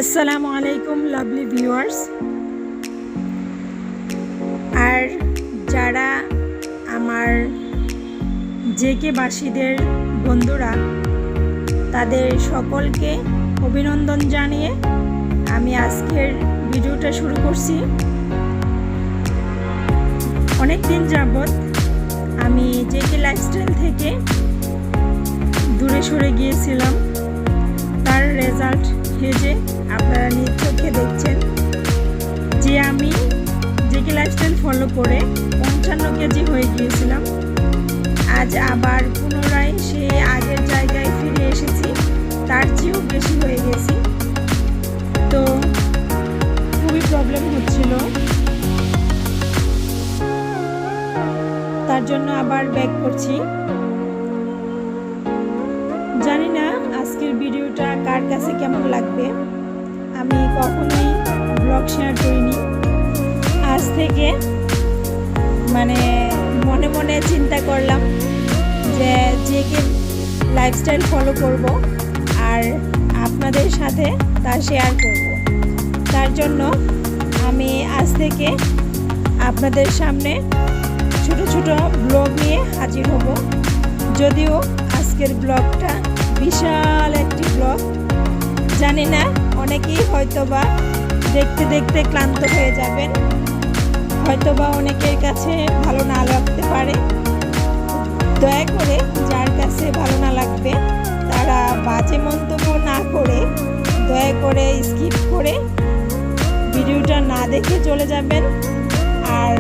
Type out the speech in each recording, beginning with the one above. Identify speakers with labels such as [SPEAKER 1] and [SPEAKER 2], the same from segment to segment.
[SPEAKER 1] আসসালামু আলাইকুম lovely viewers. আর যারা আমার জেকে বাসীদের বন্ধুরা, তাদের সকলকে অভিনন্দন জানিয়ে আমি আজকের ভিডিওটা শুরু করছি। অনেক দিন যাবৎ আমি জেকে লাইফস্টাইল থেকে দূরে সরে গিয়েছিলাম। তার রেজাল্ট হেজে আপনারা নিজ চোখে দেখছেন যে আমি জেকে লাইফস্টাইল ফলো করে 55 কেজি হয়ে গিয়েছিলাম। আজ আবার পুনরায় সে আগের জায়গায় ফিরে এসেছি, তার চেয়েও বেশি হয়ে গেছি। তো খুবই প্রবলেম হচ্ছিল, তার জন্য আবার ব্যাক করছি। জানি না আজকের ভিডিওটা কার কাছে কেমন লাগবে। আমি কখনোই ব্লগ শেয়ার করিনি। আজ থেকে মনে মনে চিন্তা করলাম যে জেকে লাইফস্টাইল ফলো করব আর আপনাদের সাথে তা শেয়ার করব। তার জন্য আমি আজ থেকে আপনাদের সামনে ছোট ছোট ব্লগ নিয়ে হাজির হব। যদিও আজকের ব্লগটা বিশাল একটি ব্লগ, জানি না অনেকেই হয়তোবা দেখতে দেখতে ক্লান্ত হয়ে যাবেন, হয়তোবা অনেকের কাছে ভালো না লাগতে পারে। দয়া করে যার কাছে ভালো না লাগবে তারা বাজে মন্তব্য না করে দয়া করে স্কিপ করে ভিডিওটা না দেখে চলে যাবেন। আর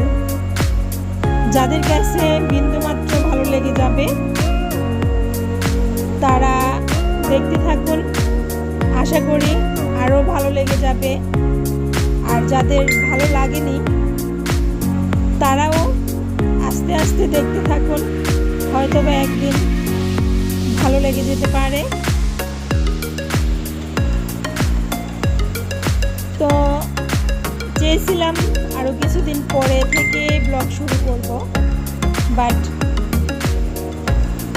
[SPEAKER 1] যাদের কাছে বিন্দুমাত্র ভালো লেগে যাবে তারা দেখতে থাকুন, আশা করি আরও ভালো লেগে যাবে। আর যাদের ভালো লাগেনি তারাও আস্তে আস্তে দেখতে থাকুন, হয়তোবা একদিন ভালো লেগে যেতে পারে। তো চেয়েছিলাম আরও কিছুদিন পরে থেকে ব্লগ শুরু করব, বাট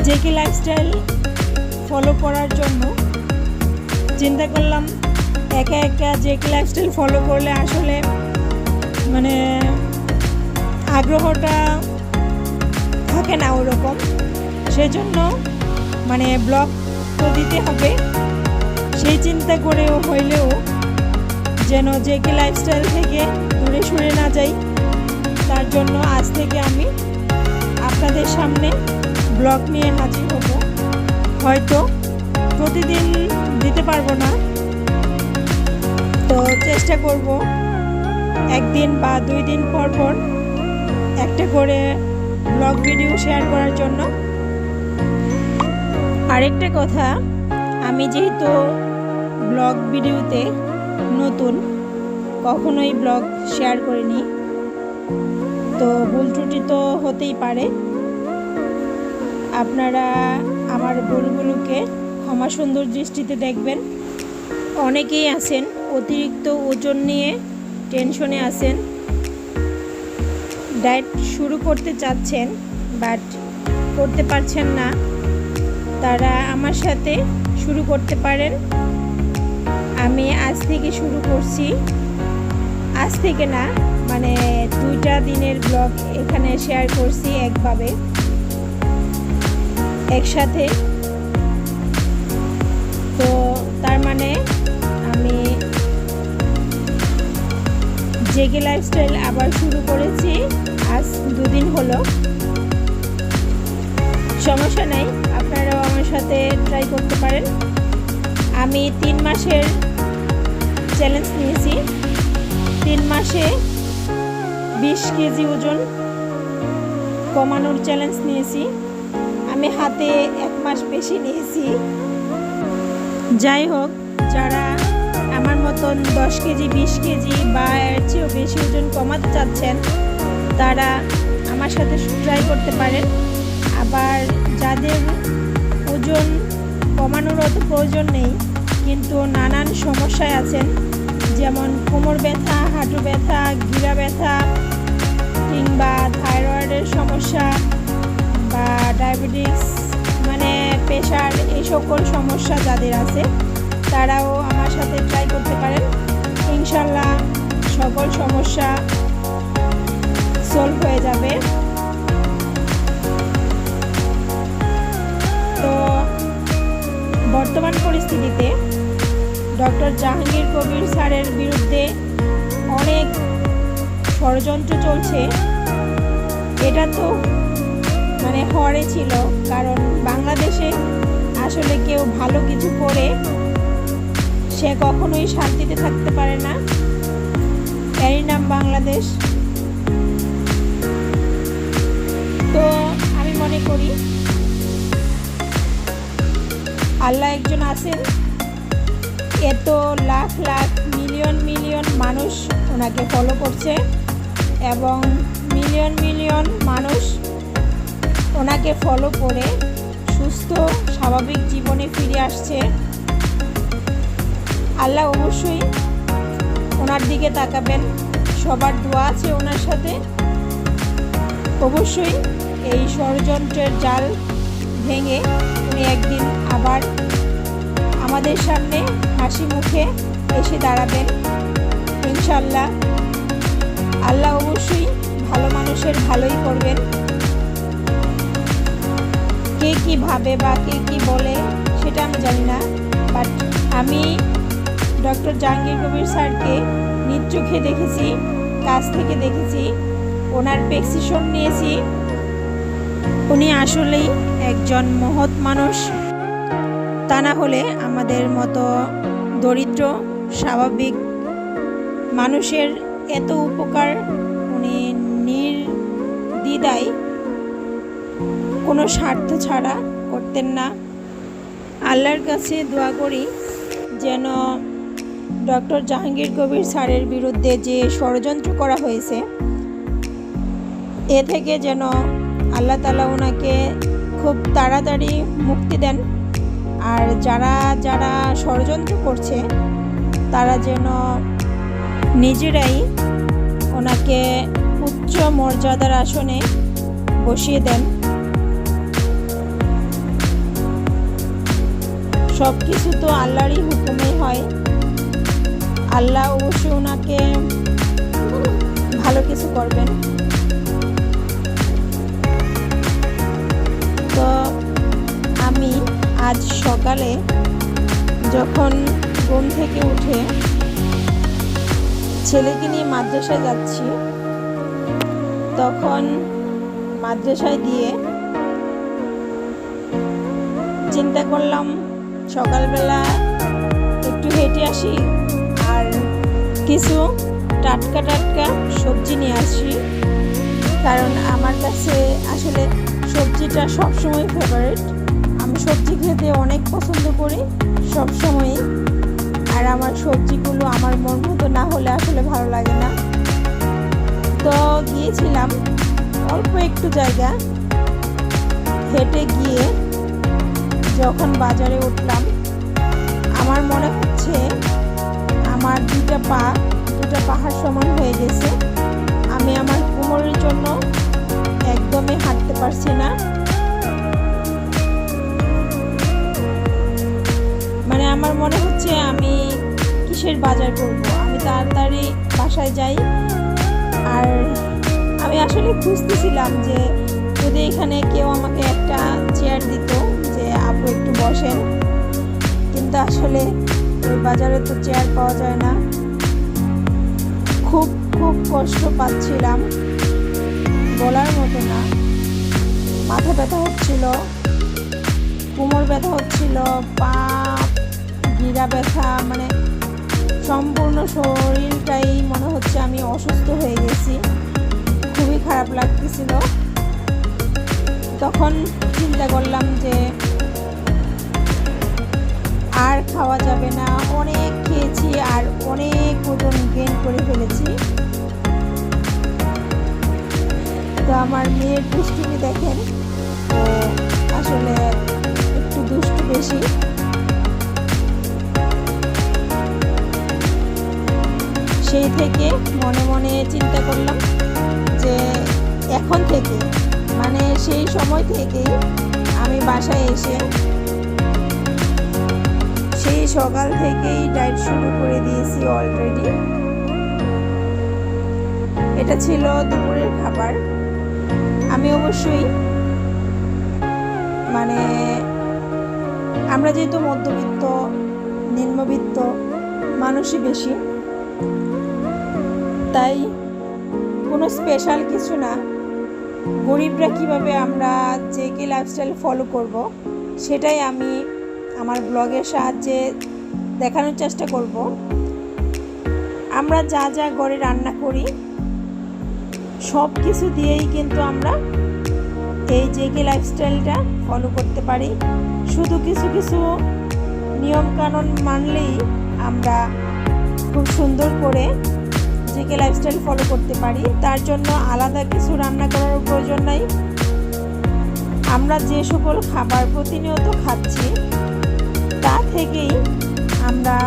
[SPEAKER 1] জেকে লাইফস্টাইল ফলো করার জন্য চিন্তা করলাম একা একা জেকে লাইফস্টাইল ফলো করলে আসলে আগ্রহটা থাকে না ওরকম। সেজন্য ব্লগ তো দিতে হবে, সেই চিন্তা করেও হইলেও যেন জেকে লাইফস্টাইল থেকে দূরে সরে না যাই, তার জন্য আজ থেকে আমি আপনাদের সামনে ব্লগ নিয়ে হাজির হব। হয়তো প্রতিদিন দিতে পারবো না, তো চেষ্টা করব একদিন বা 2 দিন পর পর একটা করে ব্লগ ভিডিও শেয়ার করার জন্য। আরেকটা কথা, আমি যেহেতু ব্লগ ভিডিওতে নতুন, কখনোই ব্লগ শেয়ার করিনি, তো ভুল ত্রুটি তো হতেই পারে। আপনারা আমার ভুলগুলোকে ক্ষমা সুন্দর দৃষ্টিতে দেখবেন। অনেকেই আছেন অতিরিক্ত ওজন নিয়ে টেনশনে আছেন, ডায়েট শুরু করতে চাচ্ছেন বাট করতে পারছেন না, তারা আমার সাথে শুরু করতে পারেন। আমি আজ থেকে শুরু করছি, আজ থেকে না 2টা দিনের ব্লগ এখানে শেয়ার করছি একভাবে একসাথে। তো তার আমি জেকে লাইফস্টাইল আবার শুরু করেছি, আজ 2 দিন হলো। সমস্যা নাই, আপনারাও আমার সাথে ট্রাই করতে পারেন। আমি 3 মাসের চ্যালেঞ্জ নিয়েছি। 3 মাসে 20 কেজি ওজন কমানোর চ্যালেঞ্জ নিয়েছি। আমি হাতে 1 মাস বেশি নিয়েছি। যাই হোক, যারা আমার মতন 10 কেজি 20 কেজি বা এর চেয়েও বেশি ওজন কমাতে চাচ্ছেন তারা আমার সাথে ট্রাই করতে পারেন। আবার যাদের ওজন কমানোর অত প্রয়োজন নেই কিন্তু নানান সমস্যায় আছেন, যেমন কোমর ব্যথা, হাঁটু ব্যথা, গিরা ব্যথা, কিংবা থাইরয়েডের সমস্যা বা ডায়াবেটিস প্রেশার, এই সকল সমস্যা যাদের আছে তারাও আমার সাথে ট্রাই করতে পারেন। ইনশাল্লাহ সকল সমস্যা সলভ হয়ে যাবে। তো বর্তমান পরিস্থিতিতে ডক্টর জাহাঙ্গীর কবির স্যারের বিরুদ্ধে অনেক ষড়যন্ত্র চলছে। এটা তো মানে হওয়ারই ছিল, কারণ বাংলাদেশে আসলে কেউ ভালো কিছু করে সে কখনোই শান্তিতে থাকতে পারে না। এরই নাম বাংলাদেশ। তো আমি মনে করি আল্লাহ একজন আছেন, এত লাখ লাখ মিলিয়ন মিলিয়ন মানুষ ওনাকে ফলো করছে এবং মিলিয়ন মিলিয়ন মানুষ ওনাকে ফলো করে সুস্থ স্বাভাবিক জীবনে ফিরে আসছে। আল্লাহ অবশ্যই ওনার দিকে তাকাবেন, সবার দোয়া আছে ওনার সাথে। অবশ্যই এই ষড়যন্ত্রের জাল ভেঙে উনি একদিন আবার আমাদের সামনে হাসি মুখে এসে দাঁড়াবেন ইনশাল্লাহ। আল্লাহ অবশ্যই ভালো মানুষের ভালোই করবেন। কে কি ভাবে বা কে কি বলে সেটা আমি জানি না, বাট আমি ডক্টর জাহাঙ্গীর কবির স্যারকে নিজ চোখে দেখেছি, কাছ থেকে দেখেছি, ওনার প্রেসক্রিপশন নিয়েছি। উনি আসলেই একজন মহৎ মানুষ। তা না হলে আমাদের মতো দরিদ্র স্বাভাবিক মানুষের এত উপকার উনি নির্দ্বিধায় কোনো স্বার্থ ছাড়া করতেন না। আল্লাহর কাছে দোয়া করি যেন ডক্টর জাহাঙ্গীর কবির স্যারের বিরুদ্ধে যে ষড়যন্ত্র করা হয়েছে এ থেকে যেন আল্লাহ তাআলা ওনাকে খুব তাড়াতাড়ি মুক্তি দেন। আর যারা যারা ষড়যন্ত্র করছে তারা যেন নিজেরাই ওনাকে উচ্চ মর্যাদার আসনে বসিয়ে দেন। সব কিছু তো আল্লাহরই হুকুমেই হয়। আল্লাহ অবশ্যই ওনাকে ভালো কিছু করবেন। তো আমি আজ সকালে যখন ঘুম থেকে উঠে ছেলেকে নিয়ে মাদ্রাসায় যাচ্ছি, তখন মাদ্রাসায় দিয়ে চিন্তা করলাম সকালবেলা একটু হেঁটে আসি আর কিছু টাটকা টাটকা সবজি নিয়ে আসি, কারণ আমার কাছে আসলে সবজিটা সবসময় ফেভারিট। আমি সবজি খেতে অনেক পছন্দ করি সবসময়ই, আর আমার সবজিগুলো আমার মন মতো না হলে আসলে ভালো লাগে না। তো গিয়েছিলাম অল্প একটু জায়গা হেঁটে গিয়ে যখন বাজারে উঠলাম, আমার মনে হচ্ছে আমার দুটা পাহাড় সমান হয়ে গেছে। আমি আমার কোমরের জন্য একদমই হাঁটতে পারছি না। মানে আমার মনে হচ্ছে আমি কিসের বাজার করব, আমি তাড়াতাড়ি বাসায় যাই। আর আমি আসলে খুঁজতেছিলাম যে যদি এখানে কেউ আমাকে একটা চেয়ার দিত যে আপু একটু বসেন, কিন্তু আসলে ওই বাজারে তো চেয়ার পাওয়া যায় না। খুব খুব কষ্ট পাচ্ছিলাম, বলার মতো না। মাথা ব্যথা হচ্ছিল, কোমর ব্যথা হচ্ছিল, পা গিরা ব্যথা, মানে সম্পূর্ণ শরীরটাই মনে হচ্ছে আমি অসুস্থ হয়ে গেছি। খুবই খারাপ লাগতেছিল। তখন চিন্তা করলাম যে আর খাওয়া যাবে না, অনেক খেয়েছি আর অনেক ওজন গেইন করে ফেলেছি। তো আমার মেয়ের দুষ্টুমি দেখেন, তো আসলে একটু দুষ্টু বেশি। সেই থেকে মনে মনে চিন্তা করলাম যে এখন থেকে, মানে সেই সময় থেকেই আমি বাসায় এসে সেই সকাল থেকেই ডায়েট শুরু করে দিয়েছি অলরেডি। এটা ছিল দুপুরের খাবার। আমি অবশ্যই মানে আমরা যেহেতু মধ্যবিত্ত নিম্নবিত্ত মানুষই বেশি, তাই কোনো স্পেশাল কিছু না, গরিবরা কিভাবে আমরা জেকে লাইফস্টাইল ফলো করব সেটাই আমি আমার ব্লগের সাহায্যে দেখানোর চেষ্টা করব। আমরা যা যা ঘরে রান্না করি সব কিছু দিয়েই কিন্তু আমরা এই জেকে লাইফস্টাইলটা ফলো করতে পারি। শুধু কিছু কিছু নিয়মকানুন মানলেই আমরা খুব সুন্দর করে জেকে লাইফস্টাইল ফলো করতে পারি। তার জন্য আলাদা কিছু রান্না করার প্রয়োজন নাই। আমরা যে সকল খাবার প্রতিনিয়ত খাচ্ছি তা থেকেই আমরা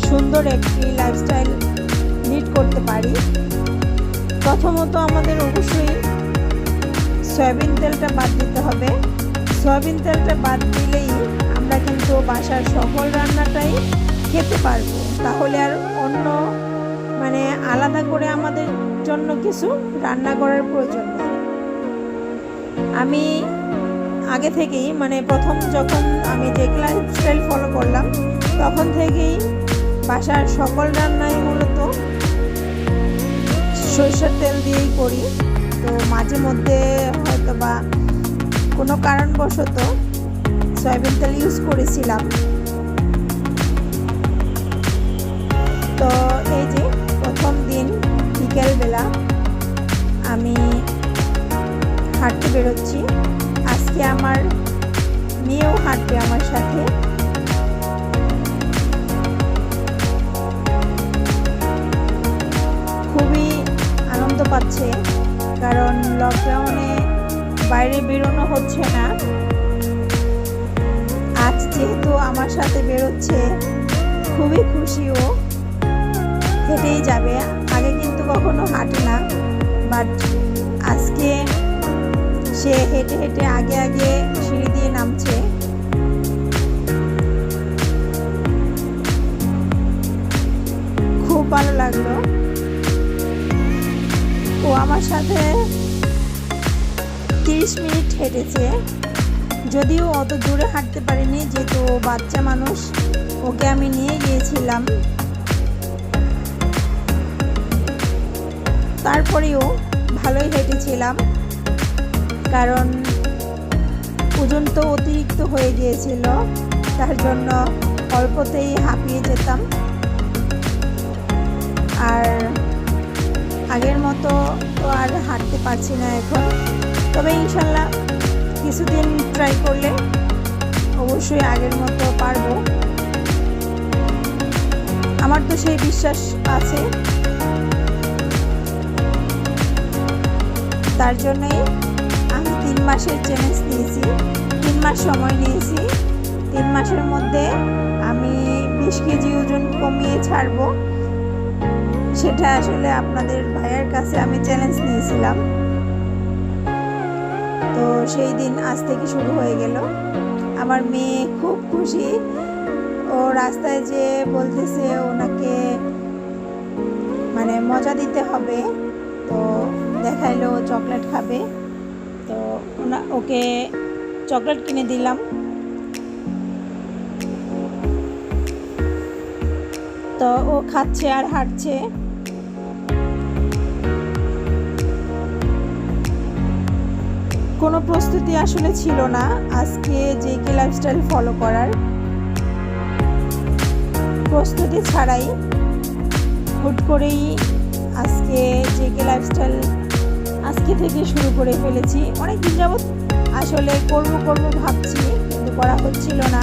[SPEAKER 1] সুন্দর একটি লাইফস্টাইল লিড করতে পারি। প্রথমত আমাদের অবশ্যই সয়াবিন তেলটা বাদ দিতে হবে। সয়াবিন তেলটা বাদ দিলেই আমরা কিন্তু বাসার সকল রান্নাটাই খেতে পারবো। তাহলে আর অন্য মানে আলাদা করে আমাদের জন্য কিছু রান্না করার প্রয়োজন নেই। আমি আগে থেকেই মানে প্রথম যখন আমি জেকে লাইফস্টাইল ফলো করলাম তখন থেকেই বাসার সকল রান্নাই মূলত সরিষার তেল দিয়েই করি। তো মাঝে মধ্যে হয়তো বা কোনো কারণবশত সয়াবিন তেল ইউজ করেছিলাম। তো এই যে প্রথম দিন বিকেলবেলা আমি হাঁটতে বেরোচ্ছি। আজকে আমার মেয়েও হাঁটবে আমার সাথে। খুবই আনন্দ পাচ্ছে, কারণ লকডাউনে বাইরে বেরোনো হচ্ছে না। আজ যেহেতু আমার সাথে বেরোচ্ছে খুবই খুশি, ও হেঁটেই যাবে। আগে কিন্তু কখনো হাঁটে না, বাট আজকে সে হেঁটে হেঁটে আগে আগে সিঁড়ি দিয়ে নামছে। খুব ভালো লাগলো। ও আমার সাথে 30 মিনিট হেঁটেছে। যদিও অত দূরে হাঁটতে পারিনি, যেহেতু বাচ্চা মানুষ, ওকে আমি নিয়ে গিয়েছিলাম। তারপরেও ভালোই হেঁটেছিলাম, কারণ ওজন তো অতিরিক্ত হয়ে গিয়েছিল, তার জন্য অল্পতেই হাঁপিয়ে যেতাম। আর আগের মতো তো আর হাঁটতে পারছি না এখন। তবে ইনশাল্লাহ কিছুদিন ট্রাই করলে অবশ্যই আগের মতো পারবো। আমার তো সেই বিশ্বাস আছে। তার জন্যই আমি 3 মাসের চ্যালেঞ্জ নিয়েছি। 3 মাস সময় নিয়েছি। 3 মাসের মধ্যে আমি 20 কেজি ওজন কমিয়ে ছাড়বো। সেটা আসলে আপনাদের ভাইয়ের কাছে আমি চ্যালেঞ্জ নিয়েছিলাম। তো সেই দিন আজ থেকে শুরু হয়ে গেল। আমার মেয়ে খুব খুশি। ও রাস্তায় যে বলতেছে ওনাকে মানে মজা দিতে হবে, তো দেখাইলো চকলেট খাবে। তো ওকে চকলেট কিনে দিলাম। তো ও খাচ্ছে আর হাঁটছে। কোনো প্রস্তুতি আসলে ছিল না আজকে জেকে লাইফস্টাইল ফলো করার। প্রস্তুতি ছাড়াই হুট করেই আজকে জেকে লাইফস্টাইল আজকে থেকে শুরু করে ফেলেছি। অনেক দিন যাবত আসলে করবো ভাবছি, কিন্তু করা হচ্ছিল না।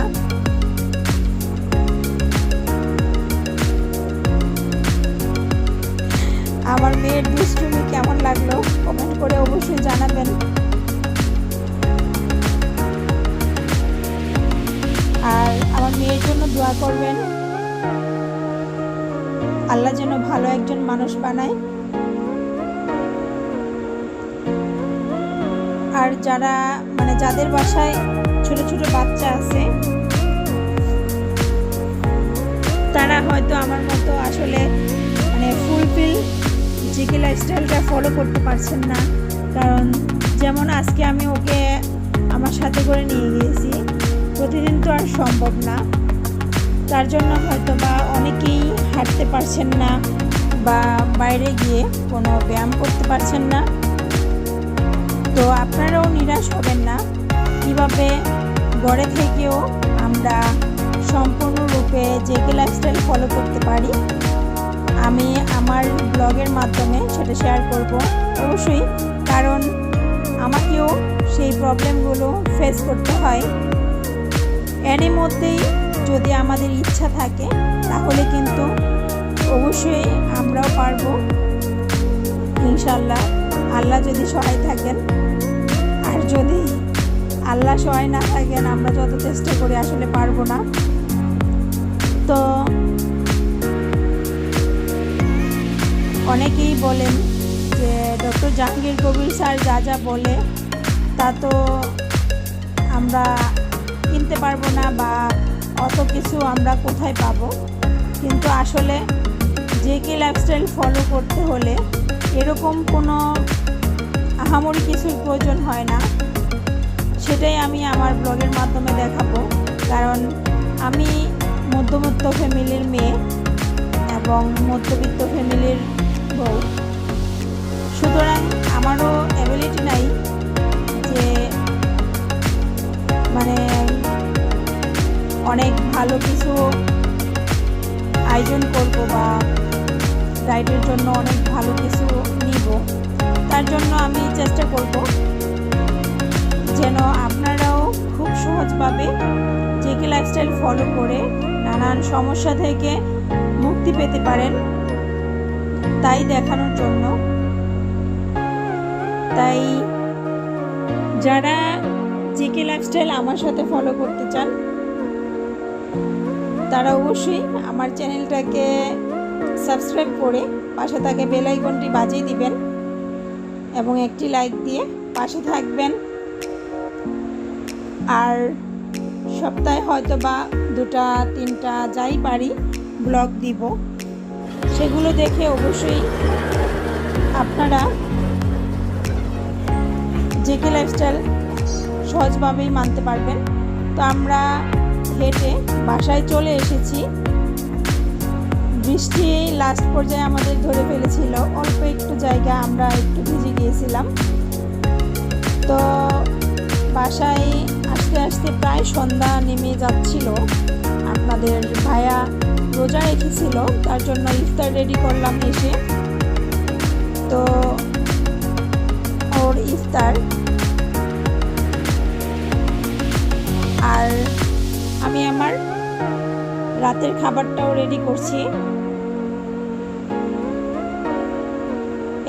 [SPEAKER 1] আমার মেয়ের দুষ্টুমি কেমন লাগলো কমেন্ট করে অবশ্যই জানাবেন। আর আমার মেয়ের জন্য দোয়া করবেন, আল্লাহ যেন ভালো একজন মানুষ বানায়। আর যারা মানে যাদের বাসায় ছোট ছোট বাচ্চা আছে যারা হয়তো আমার মতো আসলে মানে ফুলফিল জেকে লাইফস্টাইলটা ফলো করতে পারছেন না, কারণ যেমন আজকে আমি ওকে আমার সাথে করে নিয়ে গিয়েছি, প্রতিদিন তো আর সম্ভব না। তার জন্য হয়তো বা অনেকেই হাঁটতে পারছেন না বা বাইরে গিয়ে কোনো ব্যায়াম করতে পারছেন না। তো আপনারাও নিরাশ হবেন না, কীভাবে ঘরে থেকেও আমরা সম্পূর্ণরূপে জেকে লাইফস্টাইল ফলো করতে পারি আমি আমার ব্লগের মাধ্যমে সেটা শেয়ার করব অবশ্যই, কারণ আমাকেও সেই প্রবলেমগুলো ফেস করতে হয়। এরই মধ্যেই যদি আমাদের ইচ্ছা থাকে তাহলে কিন্তু অবশ্যই আমরাও পারবো ইনশাল্লাহ, আল্লাহ যদি সহায় থাকেন। আর যদি আল্লাহ সহায় না থাকেন আমরা যত চেষ্টা করি আসলে পারবো না। তো অনেকেই বলেন যে ডক্টর জাহাঙ্গীর কবির স্যার যা যা বলে তা তো আমরা কিনতে পারবো না বা অত কিছু আমরা কোথায় পাবো, কিন্তু আসলে জেকে লাইফস্টাইল ফলো করতে হলে এরকম কোনো আহামরি কিছুর প্রয়োজন হয় না। সেটাই আমি আমার ব্লগের মাধ্যমে দেখাবো, কারণ আমি মধ্যবিত্ত ফ্যামিলির মেয়ে এবং মধ্যবিত্ত ফ্যামিলির বউ, সুতরাং আমারও অ্যাবিলিটি নাই যে মানে অনেক ভালো কিছু আয়োজন করব বা ডায়েটের জন্য অনেক ভালো কিছু নিব। তার জন্য আমি চেষ্টা করব যেন আপনারাও খুব সহজভাবে জেকে লাইফস্টাইল ফলো করে নানান সমস্যা থেকে মুক্তি পেতে পারেন, তাই দেখানোর জন্য। তাই যারা জেকে লাইফস্টাইল আমার সাথে ফলো করতে চান তারা অবশ্যই আমার চ্যানেলটাকে সাবস্ক্রাইব করে পাশে থাকা বেল আইকনটি বাজিয়ে দিবেন এবং একটি লাইক দিয়ে পাশে থাকবেন। আর সপ্তাহে হয়তো বা 2-3টা যাই পারি ব্লগ দিব, সেগুলো দেখে অবশ্যই আপনারা জেকে লাইফস্টাইল সহজভাবেই মানতে পারবেন। তো আমরা হেঁটে বাসায় চলে এসেছি। বৃষ্টি লাস্ট পর্যায়ে আমাদের ধরে ফেলেছিল, অল্প একটু জায়গা আমরা একটু ভিজে গিয়েছিলাম। তো বাসায় আস্তে আস্তে প্রায় সন্ধ্যা নেমে যাচ্ছিল। আপনাদের ভাইয়া রোজা রেখেছিল, তার জন্য ইফতার রেডি করলাম এসে। তো ওর ইফতার আর আমি আমার রাতের খাবারটাও রেডি করছি।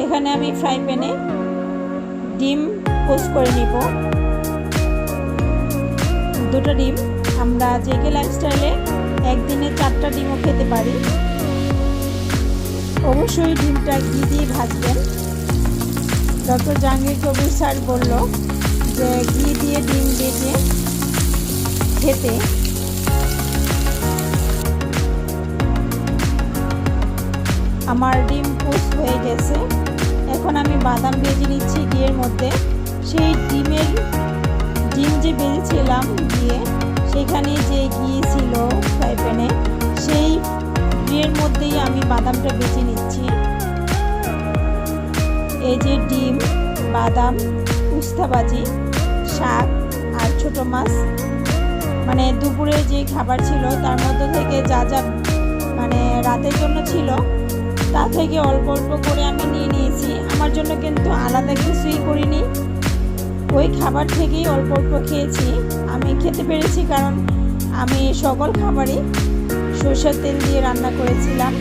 [SPEAKER 1] এখানে আমি ফ্রাই প্যানে ডিম পোস্ট করে নিব, 2টা ডিম। আমরা জেকে লাইফস্টাইলে একদিনে 4টা ডিমও খেতে পারি। অবশ্যই ডিমটা ঘি দিয়ে ভাজবেন। ডক্টর জাহাঙ্গীর কবির স্যার বলল যে ঘি দিয়ে ডিম ভেজে খেতে। আমার ডিম পোস্ট হয়ে গেছে, এখন আমি বাদাম ভেজে নিচ্ছি ঘিয়ের মধ্যে। সেই ডিম যে ভেজেছিলাম দিয়ে সেখানে যে ঘি ছিল ফ্রাই প্যানে, সেই ঘিয়ের মধ্যেই আমি বাদামটা ভেজে নিচ্ছি। এই যে ডিম, বাদাম, উস্তা ভাজি, শাক আর ছোটো মাছ, মানে দুপুরে যে খাবার ছিল তার মধ্যে থেকে যা যা মানে রাতের জন্য ছিল তা থেকে অল্প অল্প করে আমি নিয়ে নিয়েছি। আমার জন্য কিন্তু আলাদা কিছুই করিনি, ওই খাবার থেকেই অল্প অল্প খেয়েছি। আমি খেতে পেরেছি কারণ আমি সকল খাবারই সরষের তেল দিয়ে রান্না করেছিলাম।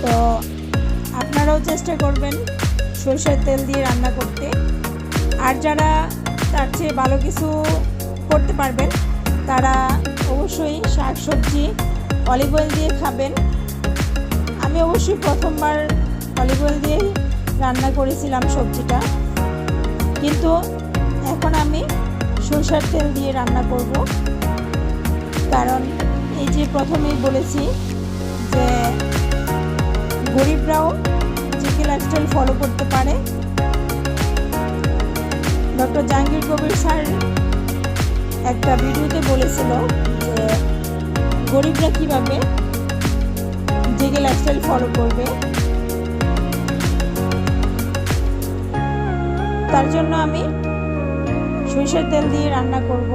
[SPEAKER 1] তো আপনারাও চেষ্টা করবেন সরষের তেল দিয়ে রান্না করতে। আর যারা তার চেয়ে ভালো কিছু করতে পারবেন তারা অবশ্যই শাক সবজি অলিভ অয়েল দিয়ে খাবেন। আমি অবশ্যই প্রথমবার অলিভ অয়েল দিয়ে রান্না করেছিলাম সবজিটা, কিন্তু এখন আমি সরষের তেল দিয়ে রান্না করব। কারণ এই যে প্রথমেই বলেছি যে গরিবরাও জেকে লাইফস্টাইল ফলো করতে পারে। ডক্টর জাহাঙ্গীর কবির স্যার একটা ভিডিওতে বলেছিল যে গরিবরা কিভাবে জেকে লাইফস্টাইল ফলো করবে। তার জন্য আমি সরিষার তেল দিয়ে রান্না করব।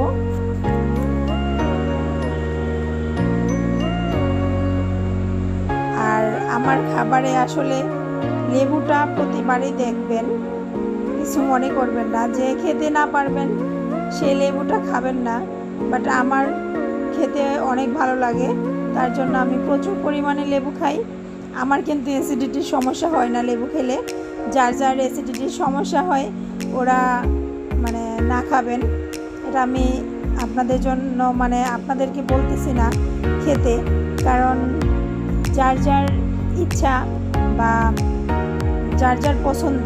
[SPEAKER 1] আর আমার খাবারে আসলে লেবুটা প্রতিবারই দেখবেন, কিছু মনে করবেন না, যে খেতে না পারবেন সে লেবুটা খাবেন না, বাট আমার খেতে অনেক ভালো লাগে, তার জন্য আমি প্রচুর পরিমাণে লেবু খাই। আমার কিন্তু অ্যাসিডিটির সমস্যা হয় না লেবু খেলে। যার যার অ্যাসিডিটির সমস্যা হয় ওরা মানে না খাবেন, এটা আমি আপনাদের জন্য মানে আপনাদেরকে বলতেছি না খেতে, কারণ যার যার ইচ্ছা বা যার যার পছন্দ।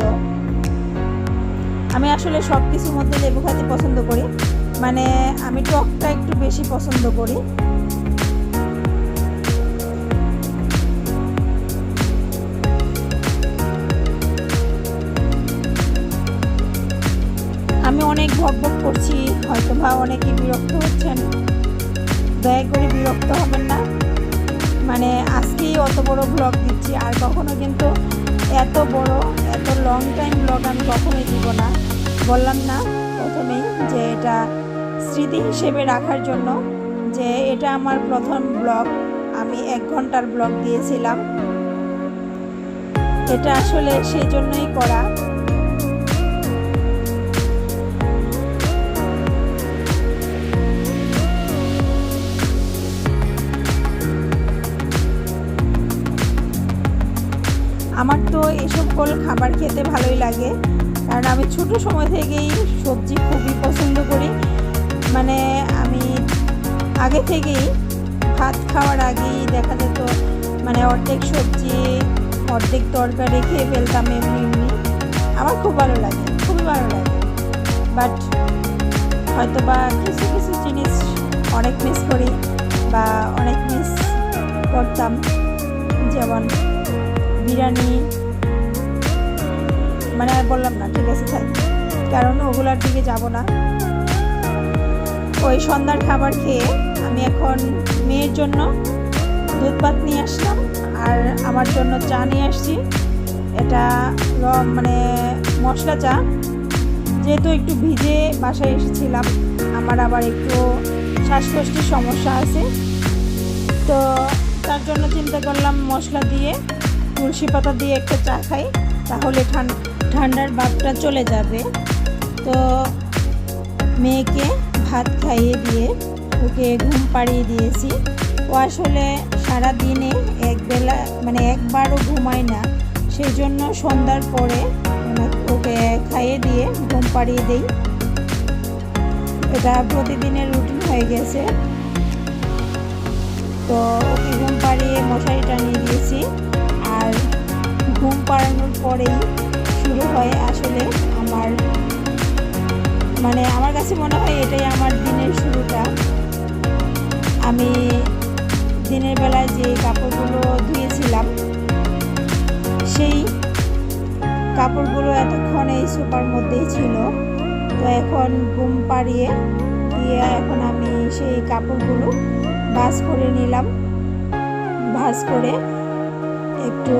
[SPEAKER 1] আমি আসলে সব কিছুর মধ্যে লেবু খেতে পছন্দ করি, মানে আমি টকটা একটু বেশি পছন্দ করি। আমি অনেক বকবক করছি, হয়তো বা অনেকে বিরক্ত হচ্ছেন, দয়া করে বিরক্ত হবেন না। মানে আজকেই অত বড় ব্লগ দিচ্ছি, আর কখনো কিন্তু এত বড় এত লং টাইম ব্লগ আমি কখনোই দিব না। বললাম না প্রথমেই যে এটা স্মৃতি হিসেবে রাখার জন্য, যে এটা আমার প্রথম ব্লগ, আমি 1 ঘন্টার ব্লগ দিয়েছিলাম। এটা আসলে সেই জন্যই করা। আমার তো এই সকল খাবার খেতে ভালোই লাগে, কারণ আমি ছোট সময় থেকেই সবজি খুবই পছন্দ করি। মানে আমি আগে থেকেই ভাত খাওয়ার আগেই দেখা যেত মানে অর্ধেক সবজি অর্ধেক তরকারি খেয়ে ফেলতাম এমনি এমনি। আমার খুব ভালো লাগে, খুবই ভালো লাগে, বাট হয়তো বা কিছু কিছু জিনিস অনেক মিস করি বা অনেক মিস করতাম, যেমন বিরিয়ানি। মানে আর বললাম না, ঠিক আছে থাক, কারণ ওগুলার দিকে যাব না। ওই সন্ধ্যার খাবার খেয়ে আমি এখন মেয়ের জন্য দুধ ভাত নিয়ে আসলাম, আর আমার জন্য চা নিয়ে আসছি। এটা মানে মশলা চা, যেহেতু একটু ভিজে বাসায় এসেছিলাম, আমার আবার একটু শ্বাসকষ্টের সমস্যা আছে, তো তার জন্য চিন্তা করলাম মশলা দিয়ে তুলসী পাতা দিয়ে একটা চা খাই, তাহলে ঠান্ডার ভাবটা চলে যাবে। তো মেয়েকে ভাত খাইয়ে দিয়ে ওকে ঘুম পাড়িয়ে দিয়েছি। ও আসলে সারাদিনে একবেলা মানে একবারও ঘুমায় না, সেই জন্য সন্ধ্যার পরে ওকে খাইয়ে দিয়ে ঘুম পাড়িয়ে দিই। এটা প্রতিদিনের রুটিন হয়ে গেছে। তো ওকে ঘুম পাড়িয়ে মশারি টানিয়ে দিয়েছি, আর ঘুম পাড়ানোর পরেই শুরু হয় আসলে আমার কাছে মনে হয় এটাই আমার দিনের শুরুটা। আমি দিনের বেলায় যে কাপড়গুলো ধুয়েছিলাম সেই কাপড়গুলো এতক্ষণ এই সোফার মধ্যেই ছিল, তো এখন ঘুম পাড়িয়ে দিয়ে এখন আমি সেই কাপড়গুলো ভাঁজ করে নিলাম। ভাঁজ করে একটু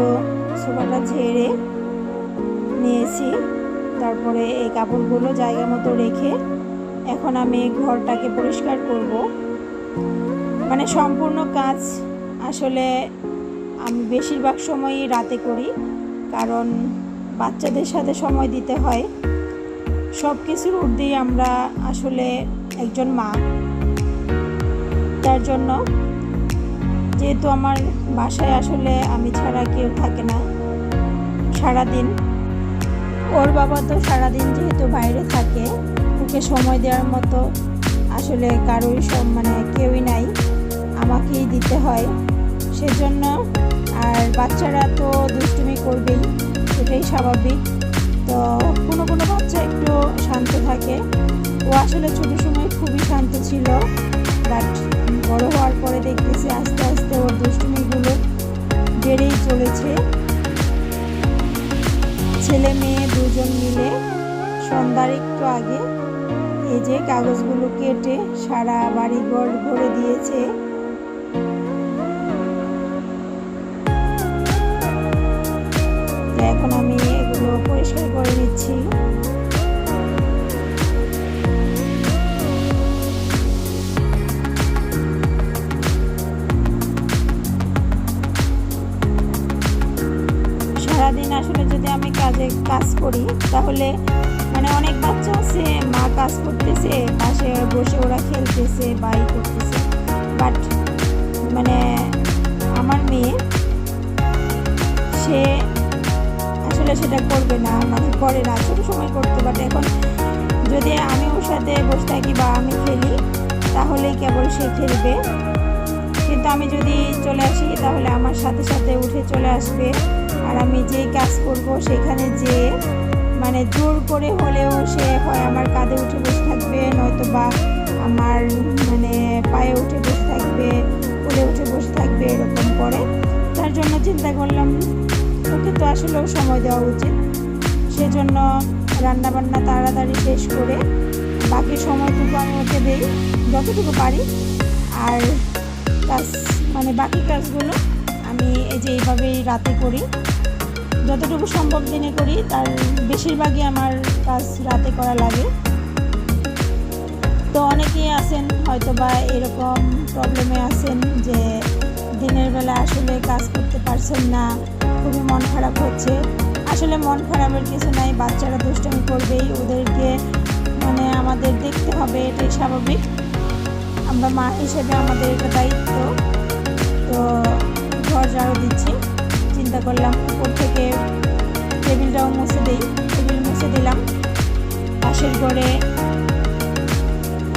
[SPEAKER 1] সোফাটা ঝেড়ে নিয়েছি, তারপরে এই কাপড়গুলো জায়গা মতো রেখে এখন আমি ঘরটাকে পরিষ্কার করব। মানে সম্পূর্ণ কাজ আসলে আমি বেশিরভাগ সময়ই রাতে করি, কারণ বাচ্চাদের সাথে সময় দিতে হয়। সব কিছুর ঊর্ধ্বেই আমরা আসলে একজন মা, তার জন্য যেহেতু আমার বাসায় আসলে আমি ছাড়া কেউ থাকে না সারাদিন, ওর বাবা তো সারাদিন যেহেতু বাইরে থাকে, ওকে সময় দেওয়ার মতো আসলে কারোই মানে কেউই নাই, আমাকেই দিতে হয় সেজন্য। আর বাচ্চারা তো দুষ্টুমি করবেই, এটাই স্বাভাবিক। তো কোনো কোনো বাচ্চা একটু শান্ত থাকে, ও আসলে ছোটো সময় খুবই শান্ত ছিল, বাট বড় হওয়ার পরে দেখতেছি আস্তে আস্তে ওর দুষ্টুমিগুলো বেড়েই চলেছে। ছেলে মেয়ে দুজন মিলে সন্ধ্যার একটু আগে এই যে কাগজগুলো কেটে সারা বাড়িঘর ভরে দিয়েছে। এখন আমি এগুলো পরিষ্কার করে নিচ্ছি। সারাদিন আসলে যদি আমি কাজ করি তাহলে মানে অনেক বাচ্চা আছে, মা কাজ করতেছে, পাশে বসে ওরা খেলতেছে বা ই করতেছে, বাট মানে আমার মেয়ে সে আসলে সেটা করবে না, মানে করে না, ছোটো সময় করতো, বাট এখন যদি আমি ওর সাথে বসে থাকি বা আমি খেলি তাহলেই কেবল সে খেলবে। কিন্তু আমি যদি চলে আসি তাহলে আমার সাথে সাথে উঠে চলে আসবে, আর আমি যেই কাজ করব সেখানে যে মানে জোর করে হলেও সে হয় আমার কাঁধে উঠে বসে থাকবে, নয়তো বা আমার মানে পায়ে উঠে বসে থাকবে, কোলে উঠে বসে থাকবে, এরকম করে। তার জন্য চিন্তা করলাম ওকে তো আসলেও সময় দেওয়া উচিত। সেজন্য রান্নাবান্না তাড়াতাড়ি শেষ করে বাকি সময়টুকু আমি ওকে দিই যতটুকু পারি, আর কাজ মানে বাকি কাজগুলো আমি এই যে এইভাবেই রাতে করি, যতটুকু সম্ভব দিনে করি, তার বেশিরভাগই আমার কাজ রাতে করা লাগে। তো অনেকেই আছেন হয়তো বা এরকম প্রবলেমে আছেন যে দিনের বেলা আসলে কাজ করতে পারছেন না, খুবই মন খারাপ হচ্ছে। আসলে মন খারাপের কিছু নাই, বাচ্চারা দুষ্টামি করবেই, ওদেরকে মানে আমাদের দেখতে হবে, এটাই স্বাভাবিক। আমরা মা হিসেবে আমাদের এটা দায়িত্ব। তো ঘর ঝাড়ু দিচ্ছি, চিন্তা করলাম উপর থেকে টেবিলটাও মুছে দিই, টেবিল মুছে দিলাম। পাশের ঘরে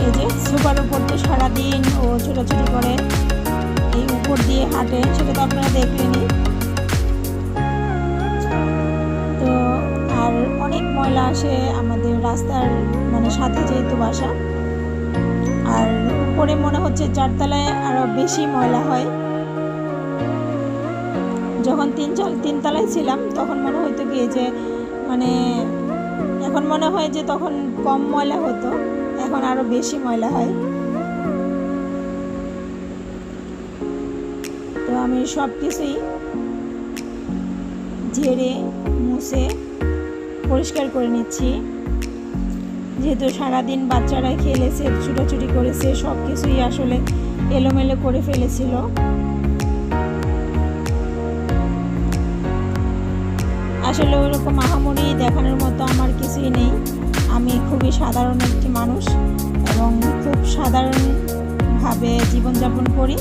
[SPEAKER 1] এই যে সোফার উপর তো সারাদিন ও ছোটাছুটি করে, এই উপর দিয়ে হাঁটে, সেটা তো আপনারা দেখলেনই। তো আর অনেক ময়লা আসে আমাদের রাস্তার মানে সাথে যেহেতু বাসা, আর উপরে মনে হচ্ছে চারতলায় আরও বেশি ময়লা হয়। যখন তিনতলায় ছিলাম তখন মনে হতো কি যে মানে এখন মনে হয় যে তখন কম ময়লা হতো, এখন আরও বেশি ময়লা হয়। তো আমি সব কিছুই ঝেড়ে মুছে পরিষ্কার করে নিচ্ছি, যেহেতু সারাদিন বাচ্চারা খেলেছে, ছুটাছুটি করেছে, সব কিছুই আসলে এলোমেলো করে ফেলেছিল। আসলে ওইরকম আহামরি দেখানোর মতো আমার কিছুই নেই, আমি খুবই সাধারণ একটি মানুষ এবং খুব সাধারণভাবে জীবনযাপন করি।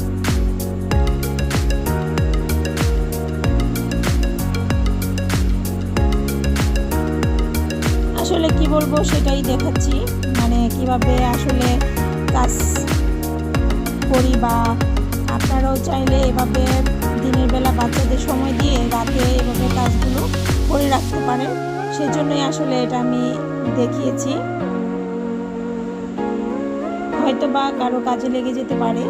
[SPEAKER 1] আসলে কি বলবো সেটাই দেখাচ্ছি, মানে কিভাবে আসলে কাজ করি, বা আপনারাও চাইলে এভাবে দিনের বেলা বাচ্চাদের সময় দিয়ে রাতে এভাবে কাজগুলো করে রাখতে পারেন। সেজন্যই আসলে এটা আমি দেখিয়েছি, হয়তো বা কারো কাজে লেগে যেতে পারে।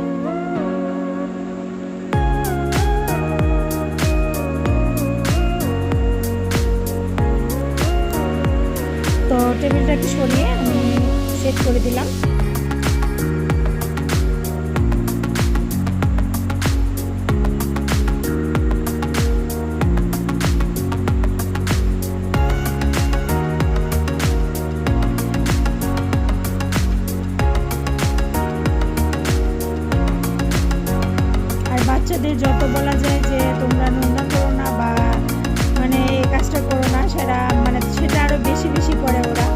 [SPEAKER 1] তো টেবিলটাকে সরিয়ে আমি সেট করে দিলাম। বাচ্চাদের যত বলা যায় যে তোমরা নোংরা করো না বা মানে এই কাজটা করো না, সেটা আরো বেশি বেশি করে ওরা।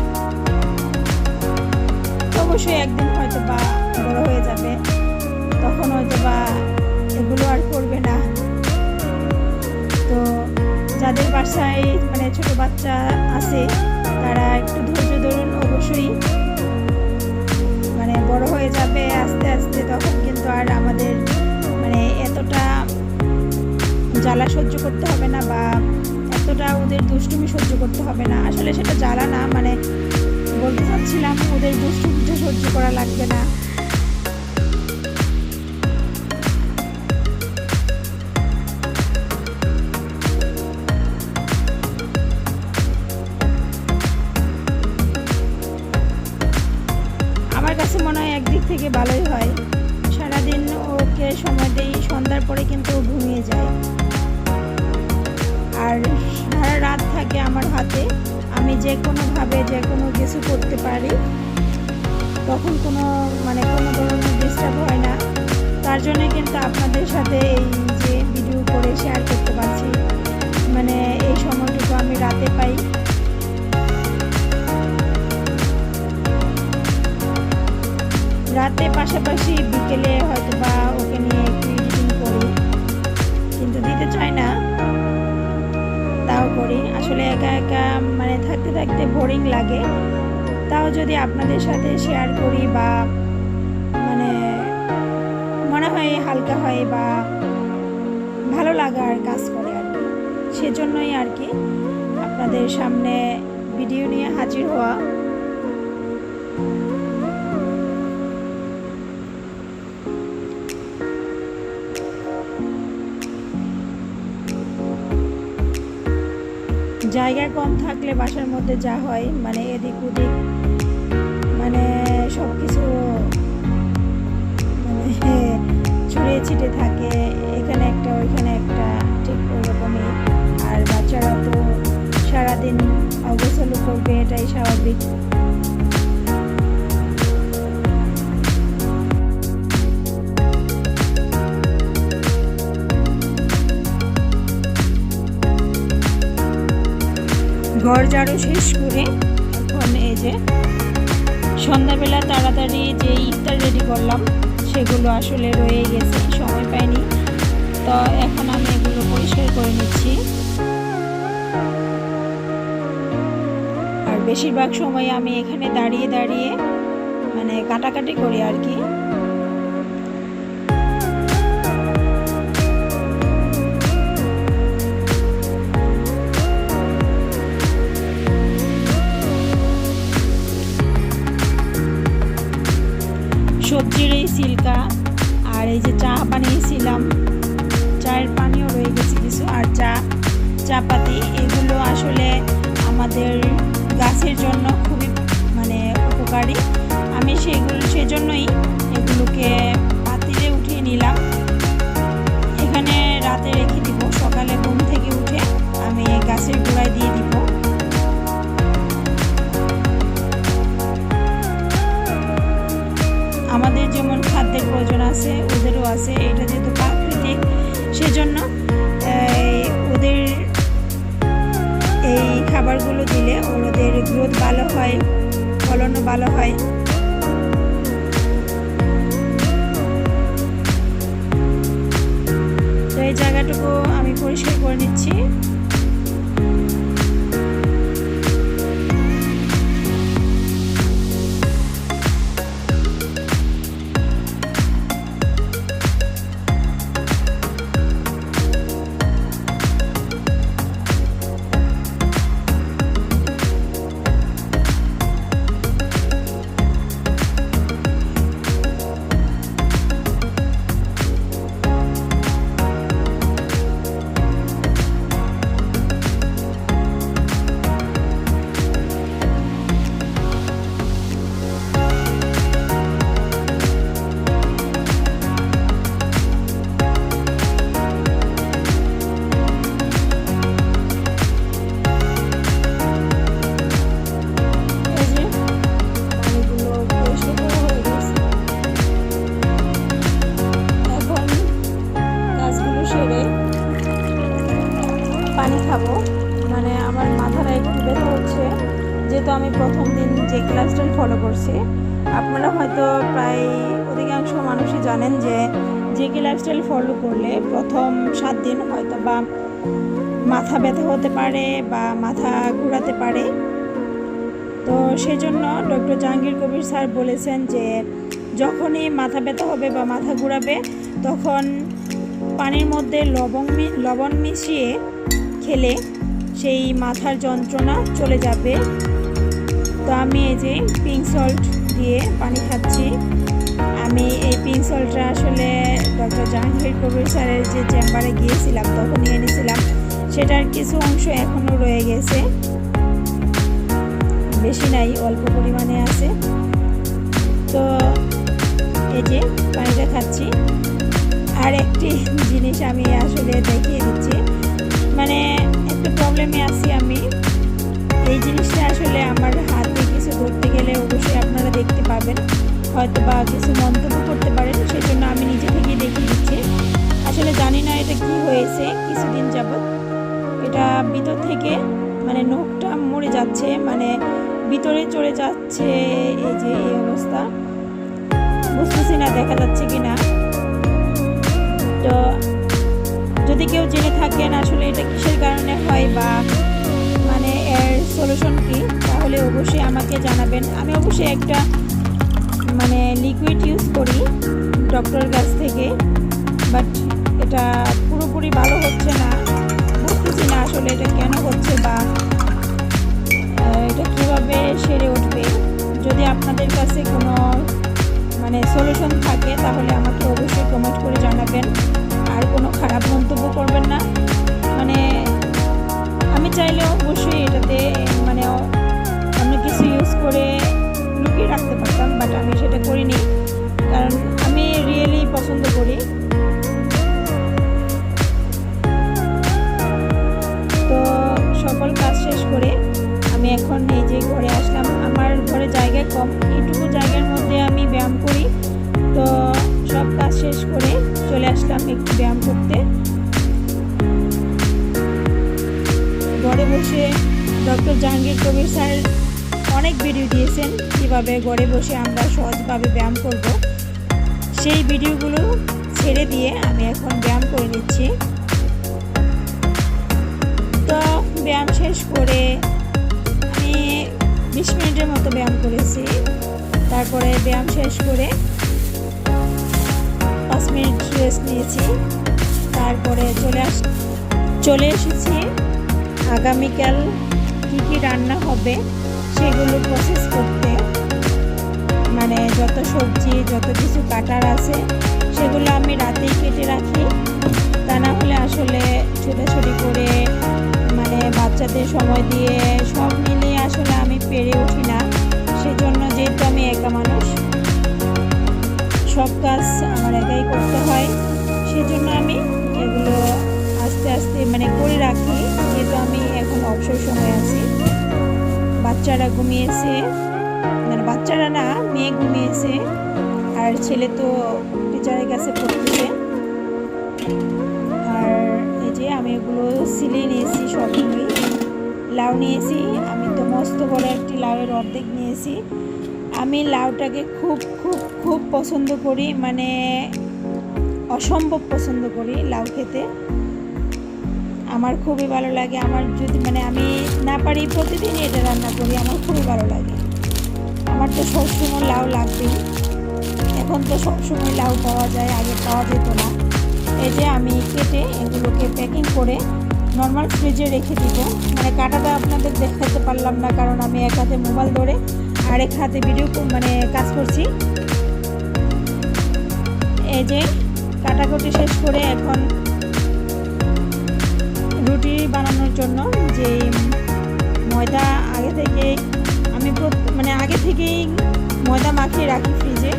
[SPEAKER 1] অবশ্যই একদিন হয়তো বা বড় হয়ে যাবে, তখন হয়তো বা এগুলো আর করবে না। তো যাদের বাসায় মানে ছোট বাচ্চা আছে তারা একটু ধৈর্য ধরুন, অবশ্যই মানে বড় হয়ে যাবে আস্তে আস্তে, তখন কিন্তু আর আমাদের মানে এতটা জ্বালা সহ্য করতে হবে না বা এতটা ওদের দুষ্টুমি সহ্য করতে হবে না। আসলে সেটা জ্বালা না, মানে বলতে চাচ্ছিলাম ওদের দুষ্টুমিটা সহ্য করা লাগবে না। সাথে সময় দিই, সন্ধ্যার পরে কিন্তু ঘুমিয়ে যায়। আর সারা রাত থাকে আমার হাতে, আমি যে কোনোভাবে যে কোনো কিছু করতে পারি, তখন কোনো ধরনের ডিস্টার্ব হয় না। তার জন্য কিন্তু আপনাদের সাথে এই যে ভিডিও করে শেয়ার করতে পারছি, এই সময়টুকু আমি রাতে পাই। রাতে পাশাপাশি বিকেলে হয়তো বা ওকে নিয়ে একটু এডিটিং করি, কিন্তু দিতে চাই না, তাও করি। আসলে একা একা থাকতে থাকতে বোরিং লাগে, তাও যদি আপনাদের সাথে শেয়ার করি বা মনে হয় হালকা হয় বা ভালো লাগার কাজ করে আর কি। সেজন্যই আর কি আপনাদের সামনে ভিডিও নিয়ে হাজির হওয়া। জায়গা কম থাকলে বাসার মধ্যে যা হয় এদিক ওদিক সব কিছু ছড়িয়ে ছিটে থাকে, এখানে একটা ওইখানে একটা, ঠিক ওইরকমই। আর বাচ্চারা তো সারাদিন অগোছালো করবে, এটাই স্বাভাবিক। ঘর ঝাড়ু শেষ করে এখন এই যে সন্ধ্যাবেলা তাড়াতাড়ি যে ইফতার রেডি করলাম, সেগুলো আসলে রয়ে গেছে, সময় পাইনি। তো এখন আমি এগুলো পরিষ্কার করে নিচ্ছি। আর বেশিরভাগ সময় আমি এখানে দাঁড়িয়ে দাঁড়িয়ে কাটাকাটি করি আর কি। সবজির এই সিলকা, আর এই যে চা বানিয়েছিলাম, চায়ের পানিও রয়ে গেছে কিছু, আর চাপাতি, এগুলো আসলে আমাদের গাছের জন্য খুবই উপকারী। আমি সেজন্যই এগুলোকে পাতিলে উঠিয়ে নিলাম। এখানে রাতে রেখে দিব, সকালে ঘুম থেকে উঠে আমি গাছের গোড়ায় দিয়ে দিব। আমাদের যেমন খাদ্যের প্রয়োজন আছে, ওদেরও আছে। এটা যেহেতু প্রাকৃতিক, সেজন্য ওদের এই খাবারগুলো দিলে ওদের গ্রোথ ভালো হয়, ফলনও ভালো হয়। তো এই জায়গাটুকু আমি পরিষ্কার করে নিচ্ছি। পানি খাবো, আমার মাথাটা একটু ব্যথা হচ্ছে, যেহেতু আমি প্রথম দিন যে লাইফস্টাইল ফলো করছি। আপনারা হয়তো প্রায় অধিকাংশ মানুষই জানেন যে লাইফস্টাইল ফলো করলে প্রথম 7 দিন হয়তো বা মাথা ব্যথা হতে পারে বা মাথা ঘোরাতে পারে। তো সেজন্য ডক্টর জাহাঙ্গীর কবির স্যার বলেছেন যে যখনই মাথা ব্যথা হবে বা মাথা ঘোরাবে, তখন পানির মধ্যে লবণ মিশিয়ে খেলে সেই মাথার যন্ত্রণা চলে যাবে। তো আমি এই যে পিঙ্ক সল্ট দিয়ে পানি খাচ্ছি। আমি এই পিঙ্ক সল্টটা আসলে ডক্টর জাহাঙ্গীর কবির স্যারের যে চেম্বারে গিয়েছিলাম তখন নিয়ে নিয়েছিলাম, সেটার কিছু অংশ এখনও রয়ে গেছে, বেশি নাই, অল্প পরিমাণে আছে। তো এই যে পানিটা খাচ্ছি। একটি জিনিস আমি আসলে দেখিয়ে দিচ্ছি। মানে একটা প্রবলেমে আছি আমি। এই জিনিসটা আসলে আমার হাতে কিছু ধরতে গেলে অবশ্যই আপনারা দেখতে পাবেন, হয়তো বা কিছু মন্তব্য করতে পারেন, সেজন্য আমি নিজে থেকেই দেখিয়ে দিচ্ছি। আসলে জানি না এটা কি হয়েছে, কিছুদিন যাবৎ এটা ভিতর থেকে মানে নখটা মরে যাচ্ছে, মানে ভিতরে চলে যাচ্ছে। এই যে এই অবস্থা, বুঝতেছি না দেখা যাচ্ছে কিনা। তো যদি কেউ জেনে থাকেন আসলে এটা কিসের কারণে হয় বা মানে এর সলিউশন কি, তাহলে অবশ্যই আমাকে জানাবেন। আমি অবশ্যই একটা মানে লিকুইড ইউজ করি ডক্টরের কাছ থেকে, বাট এটা পুরোপুরি ভালো হচ্ছে না। বুঝতেছি না আসলে এটা কেন হচ্ছে বা এটা কীভাবে সেরে উঠবে। যদি আপনাদের কাছে কোনো মানে সলিউশন থাকে তাহলে আমাকে অবশ্যই কমেন্ট করে জানাবেন, আর কোনো খারাপ মন্তব্য করবেন না। মানে আমি চাইলেও অবশ্যই এটাতে মানে অন্য কিছু ইউজ করে লুকিয়ে রাখতে পারতাম, বাট আমি সেটা করিনি, কারণ আমি রিয়েলি পছন্দ করি। তো সকল কাজ শেষ করে আমি এখন এই যে ঘরে আসলাম। আমার ঘরে জায়গা কম, এইটুকু জায়গার মধ্যে আমি ব্যায়াম করি। তো সব কাজ শেষ করে চলে আসলাম একটু ব্যায়াম করতে। ঘরে বসে ডক্টর জাহাঙ্গীর কবির স্যার অনেক ভিডিও দিয়েছেন কীভাবে ঘরে বসে আমরা সহজভাবে ব্যায়াম করব। সেই ভিডিওগুলো ছেড়ে দিয়ে আমি এখন ব্যায়াম করে নিচ্ছি। তো ব্যায়াম শেষ করে আমি 20 মিনিটের মতো ব্যায়াম করেছি। তারপরে ব্যায়াম শেষ করে 5 মিনিট রেস্ট নিয়েছি। তারপরে চলে এসেছি আগামীকাল কী কী রান্না হবে সেগুলো প্রসেস করতে। মানে যত সবজি যত কিছু কাটার আছে সেগুলো আমি রাতেই কেটে রাখি, তা না হলে আসলে ছোটাছুটি করে মানে বাচ্চাদের সময় দিয়ে সব মিলিয়ে আসলে আমি পেরে উঠি না। সেজন্য যেহেতু আমি একা মানুষ, সব কাজ আমার একাই করতে হয়, সেজন্য আমি এগুলো আস্তে আস্তে মানে করে রাখি। যেহেতু আমি এখন অবসর সময় আছি, বাচ্চারা ঘুমিয়েছে, মানে বাচ্চারা না মেয়ে ঘুমিয়েছে, আর ছেলে তো টিচারের কাছে পড়তেছে। আর এই যে আমি এগুলো সিলে নিয়েছি, সবগুলোই লাউ নিয়েছি। আমি তো মস্ত বড় একটি লাউয়ের অর্ধেক নিয়েছি। আমি লাউটাকে খুব খুব খুব পছন্দ করি, মানে অসম্ভব পছন্দ করি লাউ খেতে। আমার খুবই ভালো লাগে। আমার যদি মানে আমি না পারি প্রতিদিনই এটা রান্না করি, আমার খুবই ভালো লাগে। আমার তো সবসময় লাউ লাগবেই। এখন তো সবসময় লাউ পাওয়া যায়, আগে পাওয়া যেত না। এই যে আমি কেটে এগুলোকে প্যাকিং করে নর্মাল ফ্রিজে রেখে দিব। মানে কাটাটা আপনাদের দেখাতে পারলাম না, কারণ আমি এক হাতে মোবাইল ধরে আর এক হাতে ভিডিও মানে কাজ করছি। এই যে কাটাকুটি শেষ করে এখন রুটি বানানোর জন্য যে ময়দা আগে থেকে আমি মানে আগে থেকেই ময়দা মাখিয়ে রাখি ফ্রিজে,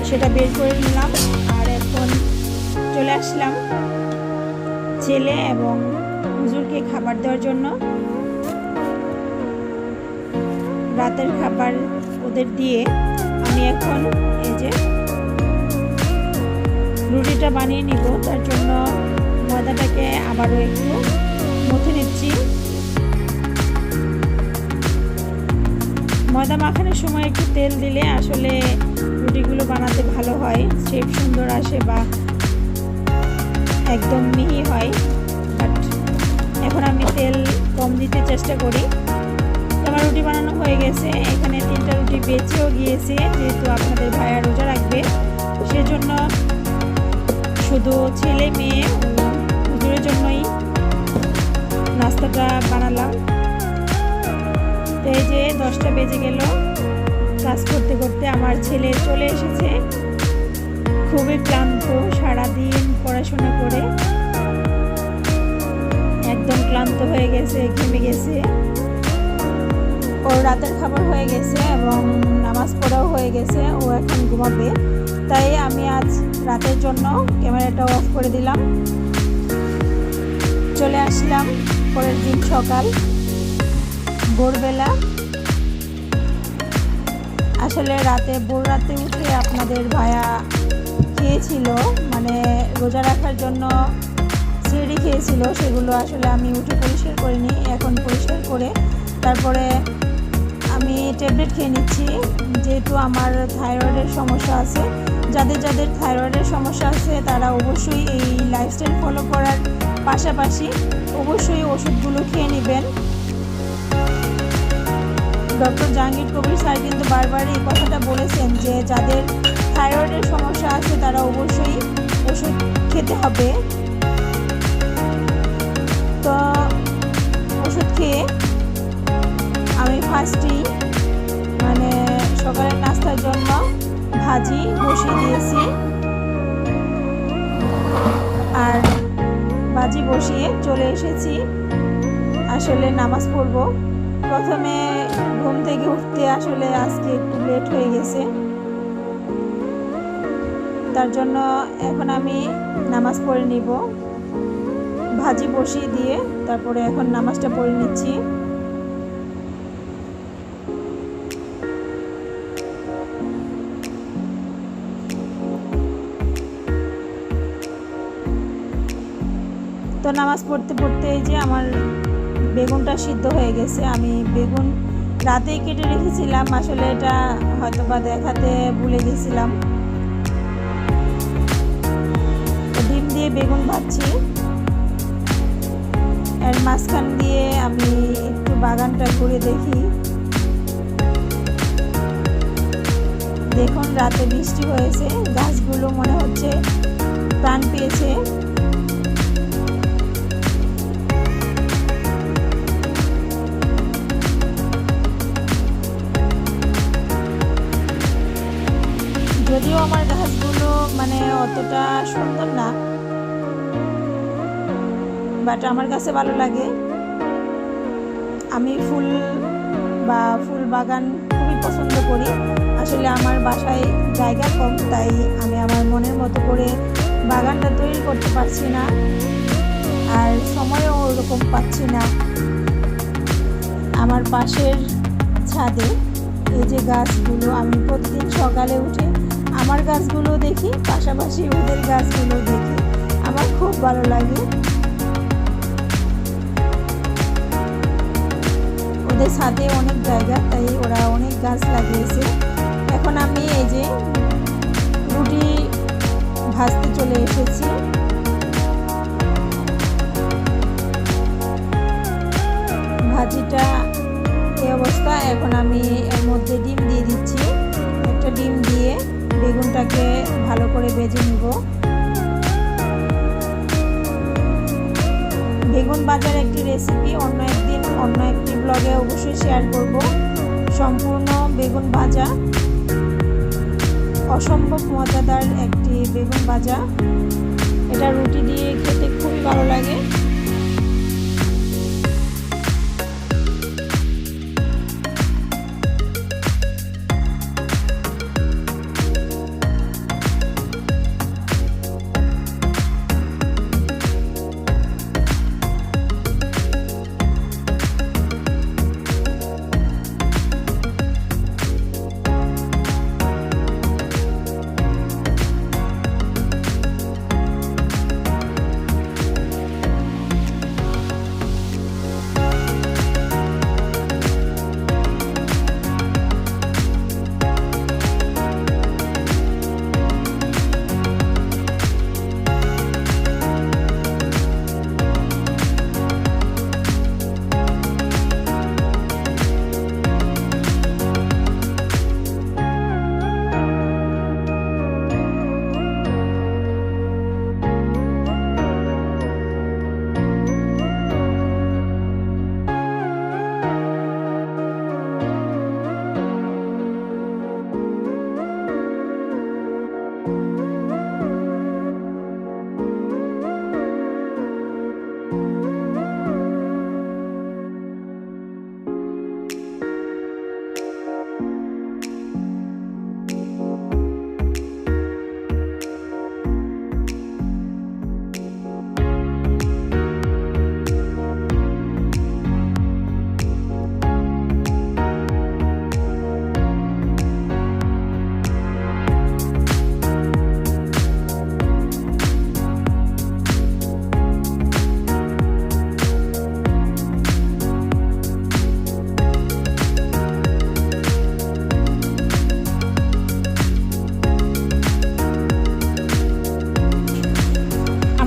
[SPEAKER 1] সেটা বের করে নিলাম। আর এখন চলে আসলাম ছেলে এবং হুজুরকে খাবার দেওয়ার জন্য। রাতের খাবার ওদের দিয়ে আমি এখন এই যে রুটিটা বানিয়ে নিব। তার জন্য ময়দাটাকে আবারও একটু মথে নিচ্ছি। ময়দা মাখানোর সময় একটু তেল দিলে আসলে রুটিগুলো বানাতে ভালো হয়, শেপ সুন্দর আসে বা একদম মিহি হয়। বাট এখন আমি তেল কম দিতে চেষ্টা করি। আমার রুটি বানানো হয়ে গেছে। এখানে 3টা রুটি বেঁচেও গিয়েছে, যেহেতু আপনাদের ভাইয়া রোজা রাখবে, সেজন্য শুধু ছেলে মেয়ে হুজুরের জন্যই নাস্তাটা বানালাম। তো এই যে 10টা বেজে গেল। কাজ করতে করতে আমার ছেলে চলে এসেছে, খুবই ক্লান্ত, সারাদিন পড়াশোনা করে একদম ক্লান্ত হয়ে গেছে, ঘেমে গেছে। ওর রাতের খাবার হয়ে গেছে এবং নামাজ পড়াও হয়ে গেছে, ও এখন ঘুমাবে। তাই আমি আজ রাতের জন্য ক্যামেরাটা অফ করে দিলাম। চলে আসলাম পরের দিন সকাল ভোরবেলা। আসলে ভোর রাতে উঠে আপনাদের ভাইয়া খেয়েছিল, মানে রোজা রাখার জন্য সিঁড়ি খেয়েছিল, সেগুলো আসলে আমি উঠে পরিষ্কার করিনি। এখন পরিষ্কার করে তারপরে আমি ট্যাবলেট খেয়ে নিচ্ছি, যেহেতু আমার থাইরয়েডের সমস্যা আছে। যাদের যাদের থাইরয়েডের সমস্যা আছে তারা অবশ্যই এই লাইফস্টাইল ফলো করার পাশাপাশি অবশ্যই ওষুধগুলো খেয়ে নেবেন। ডক্টর জাহাঙ্গীর কবির স্যার কিন্তু বারবার এই কথাটা বলেছেন যে যাদের থাইরয়েডের সমস্যা আছে তারা অবশ্যই ওষুধ খেতে হবে। তো ওষুধ খেয়ে আমি ফার্স্টেই মানে সকালের নাস্তার জন্য ভাজি বসিয়ে দিয়েছি, আর ভাজি বসিয়ে চলে এসেছি আসলে নামাজ পড়ব। প্রথমে ঘুম থেকে উঠতে আসলে আজকে একটু লেট হয়ে গেছে, তার জন্য এখন আমি নামাজ পড়ে নিব। ভাজি বসিয়ে দিয়ে তারপরে এখন নামাজটা পড়ে নিচ্ছি। তো নামাজ পড়তে পড়তে এই যে আমার বেগুনটা সিদ্ধ হয়ে গেছে। আমি বেগুন রাতেই কেটে রেখেছিলাম, আসলে এটা হয়তো বা দেখাতে ভুলে গেছিলাম। ডিম দিয়ে বেগুন ভাজছি, এর মাঝখান দিয়ে আমি একটু বাগানটা ঘুরে দেখি। দেখুন রাতে বৃষ্টি হয়েছে, গাছগুলো মনে হচ্ছে প্রাণ পেয়েছে। যদিও আমার গাছগুলো মানে অতটা সুন্দর না, বাট আমার কাছে ভালো লাগে। আমি ফুল বাগান খুবই পছন্দ করি। আসলে আমার বাসায় জায়গা কম, তাই আমি আমার মনের মতো করে বাগানটা তৈরি করতে পারছি না, আর সময়ও ওরকম পাচ্ছি না। আমার পাশের ছাদে এই যে গাছগুলো, আমি প্রতিদিন সকালে উঠে আমার গাছগুলো দেখি, পাশাপাশি ওদের গাছগুলো দেখি, আমার খুব ভালো লাগে। ওদের ছাদে অনেক জায়গা, তাই ওরা অনেক গাছ লাগিয়েছে। এখন আমি এই যে রুটি ভাজতে চলে এসেছি। ভাজিটা এই অবস্থা। এখন আমি এর মধ্যে ডিম দিয়ে দিচ্ছি। একটা ডিম দিয়ে বেগুনটাকে ভালো করে ভেজে নিব। বেগুন ভাজার একটি রেসিপি অন্য একদিন অন্য একটি ব্লগে অবশ্যই শেয়ার করব। সম্পূর্ণ বেগুন ভাজা, অসম্ভব মজাদার একটি বেগুন ভাজা। এটা রুটি দিয়ে খেতে খুবই ভালো লাগে।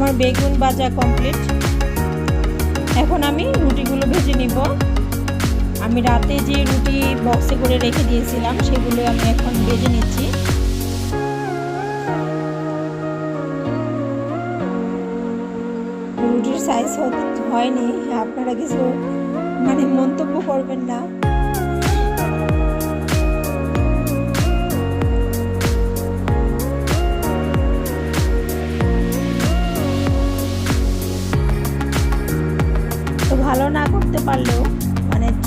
[SPEAKER 1] আমার বেগুন ভাজা কমপ্লিট। এখন আমি রুটিগুলো ভেজে নিব। আমি রাতে যে রুটি বক্সে করে রেখে দিয়েছিলাম সেগুলো আমি এখন ভেজে নিচ্ছি। রুটির সাইজ হয়নি, আপনারা কিছু মন্তব্য করবেন না। তো ভালো না করতে পারলেও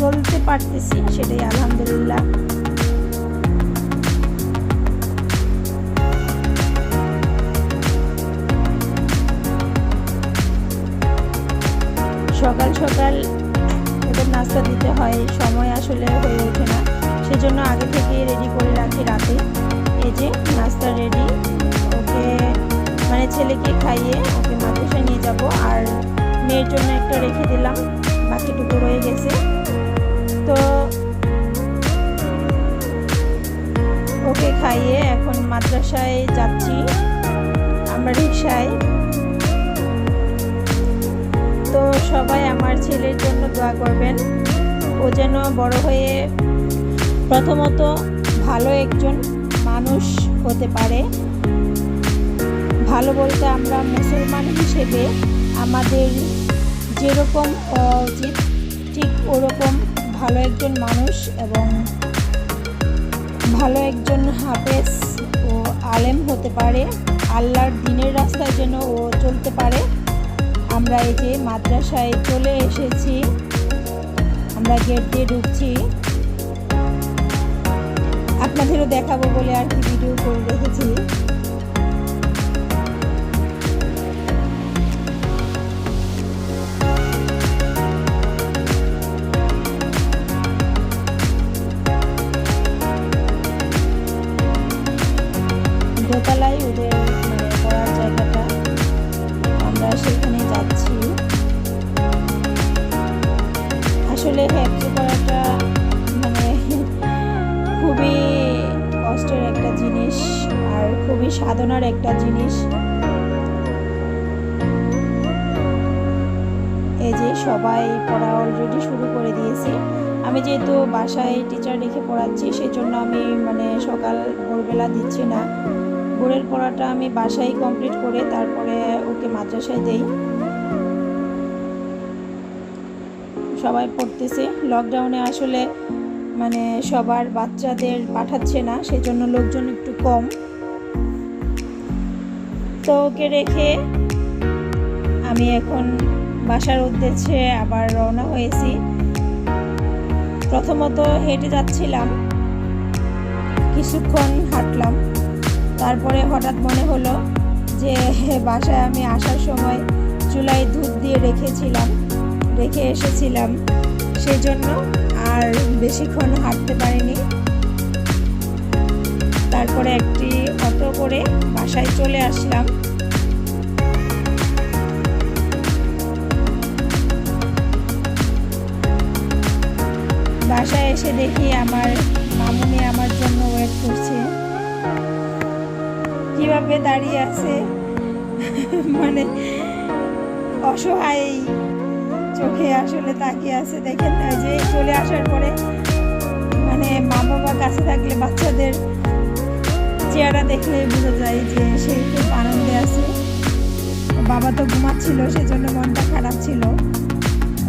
[SPEAKER 1] চলতে পারতেছি, সেটাই আলহামদুলিল্লাহ। সকাল সকাল ওদের নাস্তা দিতে হয়, সময় আসলে হয়ে ওঠে না, সেজন্য আগে থেকে রেডি করে রাখি রাতে। এই যে নাস্তা রেডি, ওকে ছেলেকে খাইয়ে ওকে মাদ্রাসায় নিয়ে যাব, আর মেয়ের জন্য একটা রেখে দিলাম, বাকিটুকু রয়ে গেছে। তো ওকে খাইয়ে এখন মাদ্রাসায় যাচ্ছি আমরা রিকশায়। তো সবাই আমার ছেলের জন্য দোয়া করবেন, ও যেন বড় হয়ে প্রথমত ভালো একজন মানুষ হতে পারে। ভালো বলতে আমরা মুসলমান হিসেবে আমাদের যেরকম হওয়া উচিত ঠিক ওরকম ভালো একজন মানুষ এবং ভালো একজন হাফেজ ও আলেম হতে পারে। আল্লাহর দ্বীনের রাস্তায় যেন ও চলতে পারে। আমরা এই যে মাদ্রাসায় চলে এসেছি, আমরা গেট দিয়ে ঢুকছি। আপনাদেরও দেখাবো বলে আর কি ভিডিও করে রেখেছি। দোতলায় ওদের পড়ার জায়গাটা, আমরা সেখানে যাচ্ছি। আসলে হেফজ করাটা খুবই কষ্টের একটা জিনিস আর খুবই সাধনার একটা জিনিস। এই যে সবাই পড়া অলরেডি শুরু করে দিয়েছি। আমি যেহেতু বাসায় টিচার রেখে পড়াচ্ছি, সেজন্য আমি সকাল ভোরবেলা দিচ্ছি না। ভোরের পড়াটা আমি বাসায় কমপ্লিট করে তারপরে ওকে মাদ্রাসায় দেই। সবাই পড়তেছে। লকডাউনে আসলে সবার বাচ্চাদের পাঠাচ্ছে না, সেজন্য লোকজন একটু কম। তো ওকে রেখে আমি এখন বাসার উদ্দেশ্যে আবার রওনা হয়েছি। প্রথমত হেঁটে যাচ্ছিলাম, কিছুক্ষণ হাঁটলাম, তারপরে হঠাৎ মনে হলো যে বাসায় আমি আসার সময় চুলায় দুধ দিয়ে রেখে এসেছিলাম, সেজন্য আর বেশিক্ষণ হাঁটতে পারিনি। তারপরে একটি অটো করে বাসায় চলে আসলাম। বাসায় এসে দেখি আমার মামুনি আমার জন্য ওয়েট করছে, কিভাবে দাঁড়িয়ে আছে, অসহায় চোখে আসলে তাকিয়ে আছে। দেখেন যে চলে আসার পরে মা বাবা কাছে থাকলে বাচ্চাদের চেহারা দেখলে বোঝা যায় যে সে খুব আনন্দে আছে। বাবা তো ঘুমাচ্ছিল, সেজন্য মনটা খারাপ ছিল।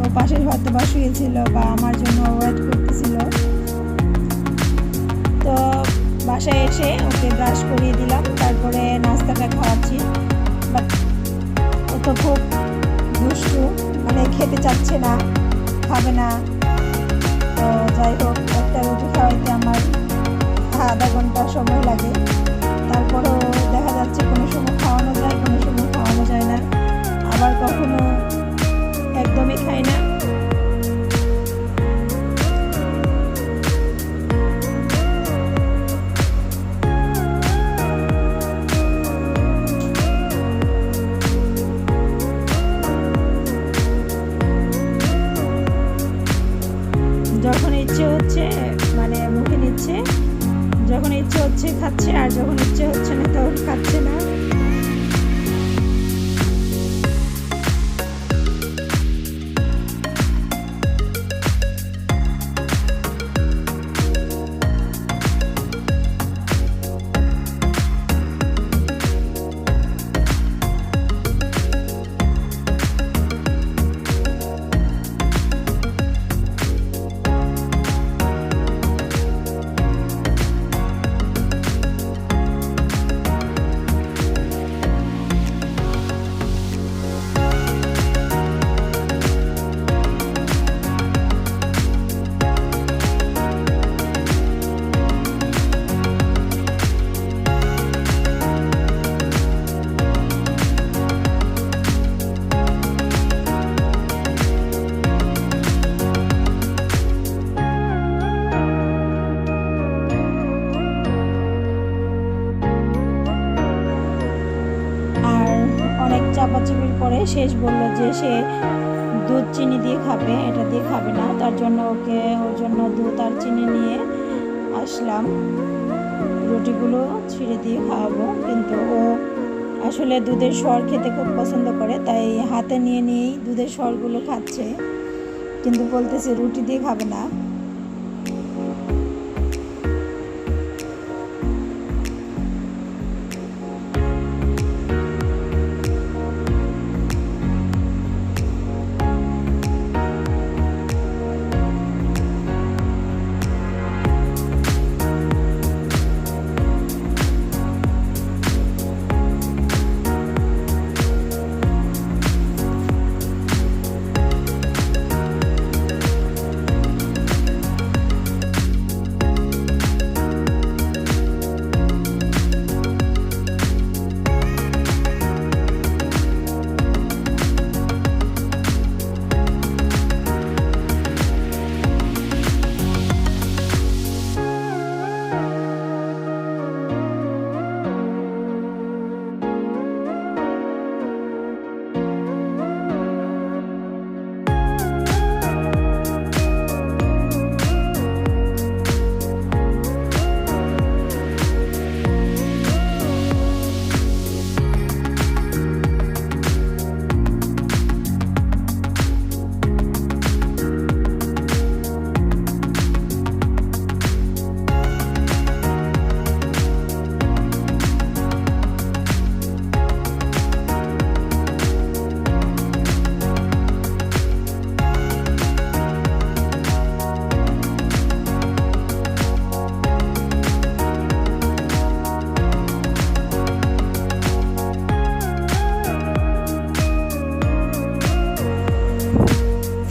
[SPEAKER 1] ও পাশে হয়তো বা শুয়েছিল বা আমার জন্য ওয়েট করতেছিল। তো বাসায় এসে ওকে ব্রাশ করিয়ে দিলাম, তারপরে নাস্তাটা খাওয়াচ্ছি। বাট ও তো খুব দুষ্টু, খেতে চাচ্ছে না, খাবে না। তো যাই হোক, একটা রুটি খাওয়াইতে আমার আধা ঘন্টা সময় লাগে। তারপরেও দেখা যাচ্ছে কোনো সময় খাওয়ানো যায়, কোনো সময় খাওয়ানো যায় না, আবার কখনো একদমই খায় না। যখন ইচ্ছে হচ্ছে মুখে নিচ্ছে, যখন ইচ্ছে হচ্ছে খাচ্ছে, আর যখন ইচ্ছে হচ্ছে না তখন খাচ্ছে না। চাপাচাপির পরে শেষ বলল যে সে দুধ চিনি দিয়ে খাবে, এটা দিয়ে খাবে না। তার জন্য ওর জন্য দুধ আর চিনি নিয়ে আসলাম, রুটিগুলো ছিঁড়ে দিয়ে খাওয়াবো। কিন্তু ও আসলে দুধের সর খেতে খুব পছন্দ করে, তাই হাতে নিয়ে নিয়েই দুধের সরগুলো খাচ্ছে, কিন্তু বলতেছে রুটি দিয়ে খাবে না।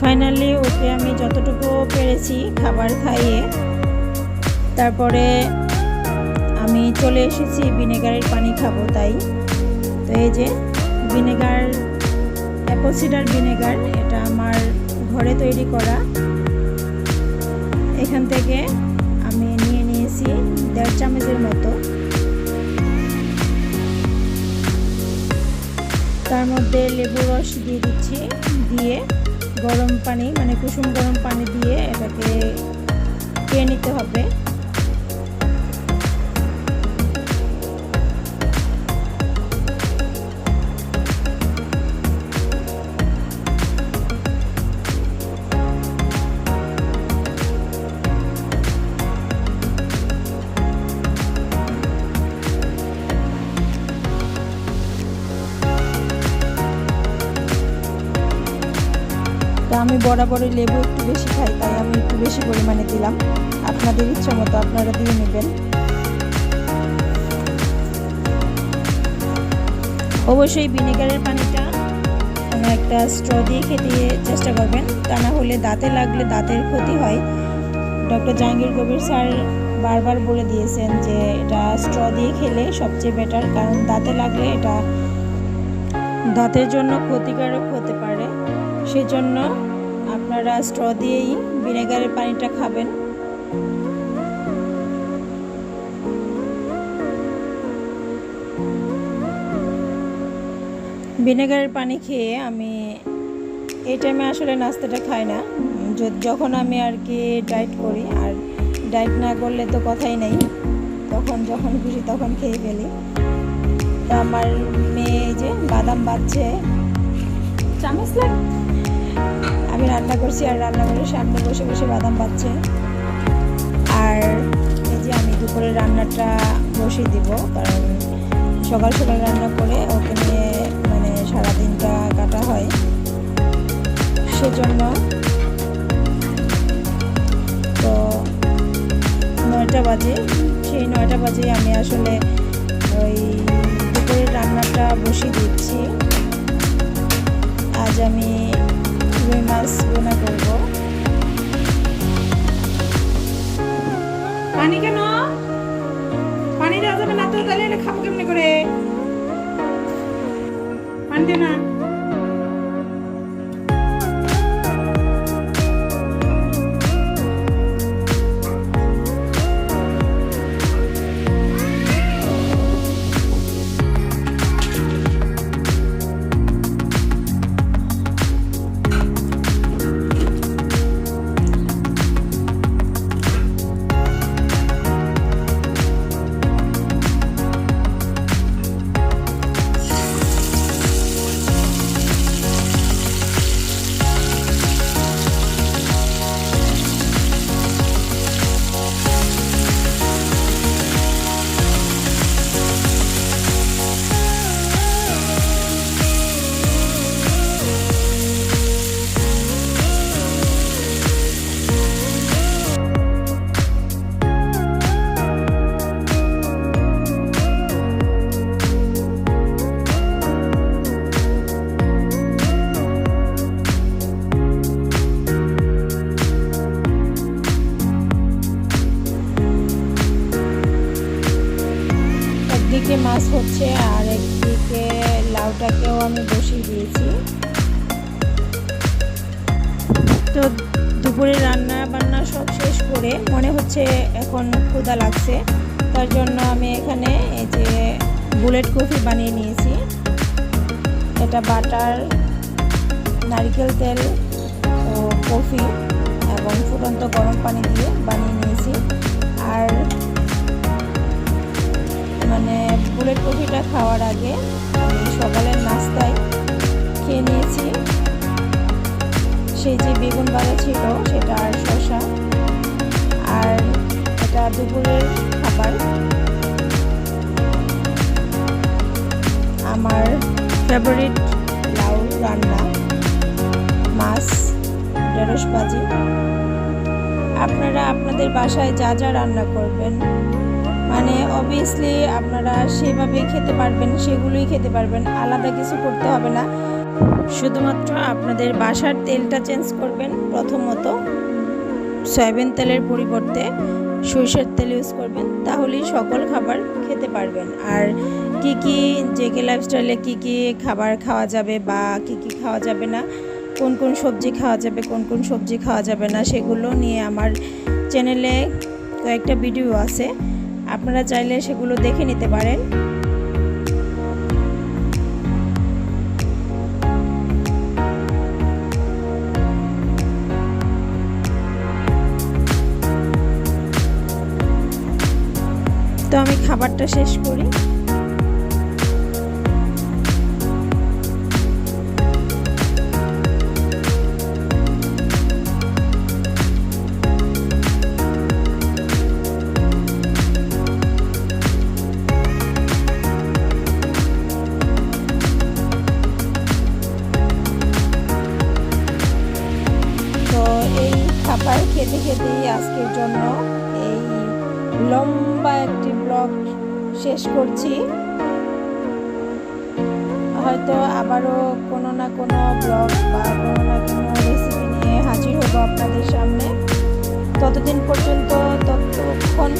[SPEAKER 1] ফাইনালি ওকে আমি যতটুকু পেরেছি খাবার খাইয়ে তারপরে আমি চলে এসেছি ভিনেগারের পানি খাবো তাই। তো এই যে ভিনেগার, অ্যাপল সিডার ভিনেগার, এটা আমার ঘরে তৈরি করা। এখান থেকে আমি নিয়ে নিয়েছি 1.5 চামচের মতো। তার মধ্যে লেবুর রস দিয়ে দিচ্ছি, দিয়ে গরম পানি মানে কুসুম গরম পানি দিয়ে এটাকে খেয়ে নিতে হবে। আমি বরাবরই লেবু একটু বেশি খাই, তাই আমি একটু বেশি পরিমাণে দিলাম। আপনাদের ইচ্ছা মতো আপনারা দিয়ে নেবেন। অবশ্যই ভিনেগারের পানিটা কোনো একটা স্ট্র দিয়ে খেতে চেষ্টা করবেন, তা না হলে দাঁতে লাগলে দাঁতের ক্ষতি হয়। ডক্টর জাহাঙ্গীর কবির স্যার বারবার বলে দিয়েছেন যে এটা স্ট্র দিয়ে খেলে সবচেয়ে বেটার, কারণ দাঁতে লাগলে এটা দাঁতের জন্য ক্ষতিকারক হতে পারে। সেজন্য আপনারা স্ট্র দিয়েই ভিনেগারের পানিটা খাবেন। ভিনেগারের পানি খেয়ে আমি এই টাইমে আসলে নাস্তাটা খাই না, যখন আমি আর কি ডায়েট করি। আর ডায়েট না করলে তো কথাই নেই, তখন যখন খুশি তখন খেয়ে ফেলি। তো আমার মেয়ে যে বাদাম বাচ্ছে, চামচ লাগে, আমি রান্না করছি আর রান্নাঘরের সামনে বসে বসে বাদাম বাচ্ছে। আর এই যে আমি দুপুরে রান্নাটা বসিয়ে দিব, কারণ সকাল সকাল রান্না করে ওকে নিয়ে মানে সারাদিনটা কাটা হয়, সেজন্য। তো 9টা বাজে, সেই 9টা বাজে আমি আসলে ওই দুপুরের রান্নাটা বসিয়ে দিচ্ছি। আজ আমি রুই মাছ ভুনা করব। পানি কেন? পানি দেওয়া যাবে না তো, তাহলে খাবো কেমনি করে? পানি দে না। দিয়েছি। তো দুপুরে রান্না বান্না সব শেষ করে মনে হচ্ছে এখন ক্ষুধা লাগছে, তার জন্য আমি এখানে এই যে বুলেট কফি বানিয়ে নিয়েছি। এটা বাটার, নারকেল তেল ও কফি এবং ফুটন্ত গরম পানি দিয়ে বানিয়ে নিয়েছি। আর মানে বুলেট কফিটা খাওয়ার আগে আমি সকালের নাস্তায় খেয়ে নিয়েছি সেই যে বেগুন ভাজা ছিল সেটা, আর শসা। আর এটা দুপুরের খাবার। আমার ফেভারিট লাউ রান্না, মাছ, ঢেঁড়স ভাজি। আপনারা আপনাদের বাসায় যা যা রান্না করবেন মানে অবভিয়াসলি আপনারা সেভাবেই খেতে পারবেন, সেগুলোই খেতে পারবেন, আলাদা কিছু করতে হবে না। শুধুমাত্র আপনাদের বাসার তেলটা চেঞ্জ করবেন। প্রথমত সয়াবিন তেলের পরিবর্তে সরিষার তেল ইউজ করবেন, তাহলেই সকল খাবার খেতে পারবেন। আর কি কি জেকে লাইফস্টাইলে কি কি খাবার খাওয়া যাবে বা কি কি খাওয়া যাবে না, কোন কোন সবজি খাওয়া যাবে, কোন কোন সবজি খাওয়া যাবে না, সেগুলো নিয়ে আমার চ্যানেলে কয়েকটা ভিডিও আছে, আপনারা চাইলে সেগুলো দেখে নিতে পারেন। তো আমি খাবারটা শেষ করি। তো এই খাবার খেতে খেতেই আজকের জন্য এই লম্বা একটি ব্লগ শেষ করছি। হয়তো আবারও কোনো না কোনো ব্লগ বা কোনো না কোনো রেসিপি নিয়ে হাজির হব আপনাদের সামনে। ততক্ষণ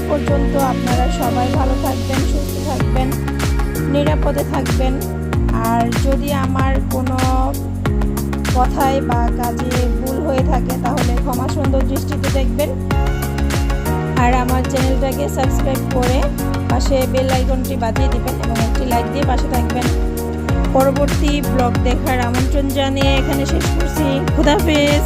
[SPEAKER 1] পর্যন্ত আপনারা সবাই ভালো থাকবেন, সুস্থ থাকবেন, নিরাপদে থাকবেন। আর যদি আমার কোনো কথায় বা কাজে ভুল হয়ে থাকে তাহলে ক্ষমা সুন্দর দৃষ্টিতে দেখবেন। আর আমার চ্যানেলটাকে সাবস্ক্রাইব করে পাশে বেল আইকনটি বাজিয়ে দিবেন এবং একটি লাইক দিয়ে পাশে থাকবেন। পরবর্তী ব্লগ দেখার আমন্ত্রণ জানিয়ে এখানে শেষ করছি। খোদা হাফেজ।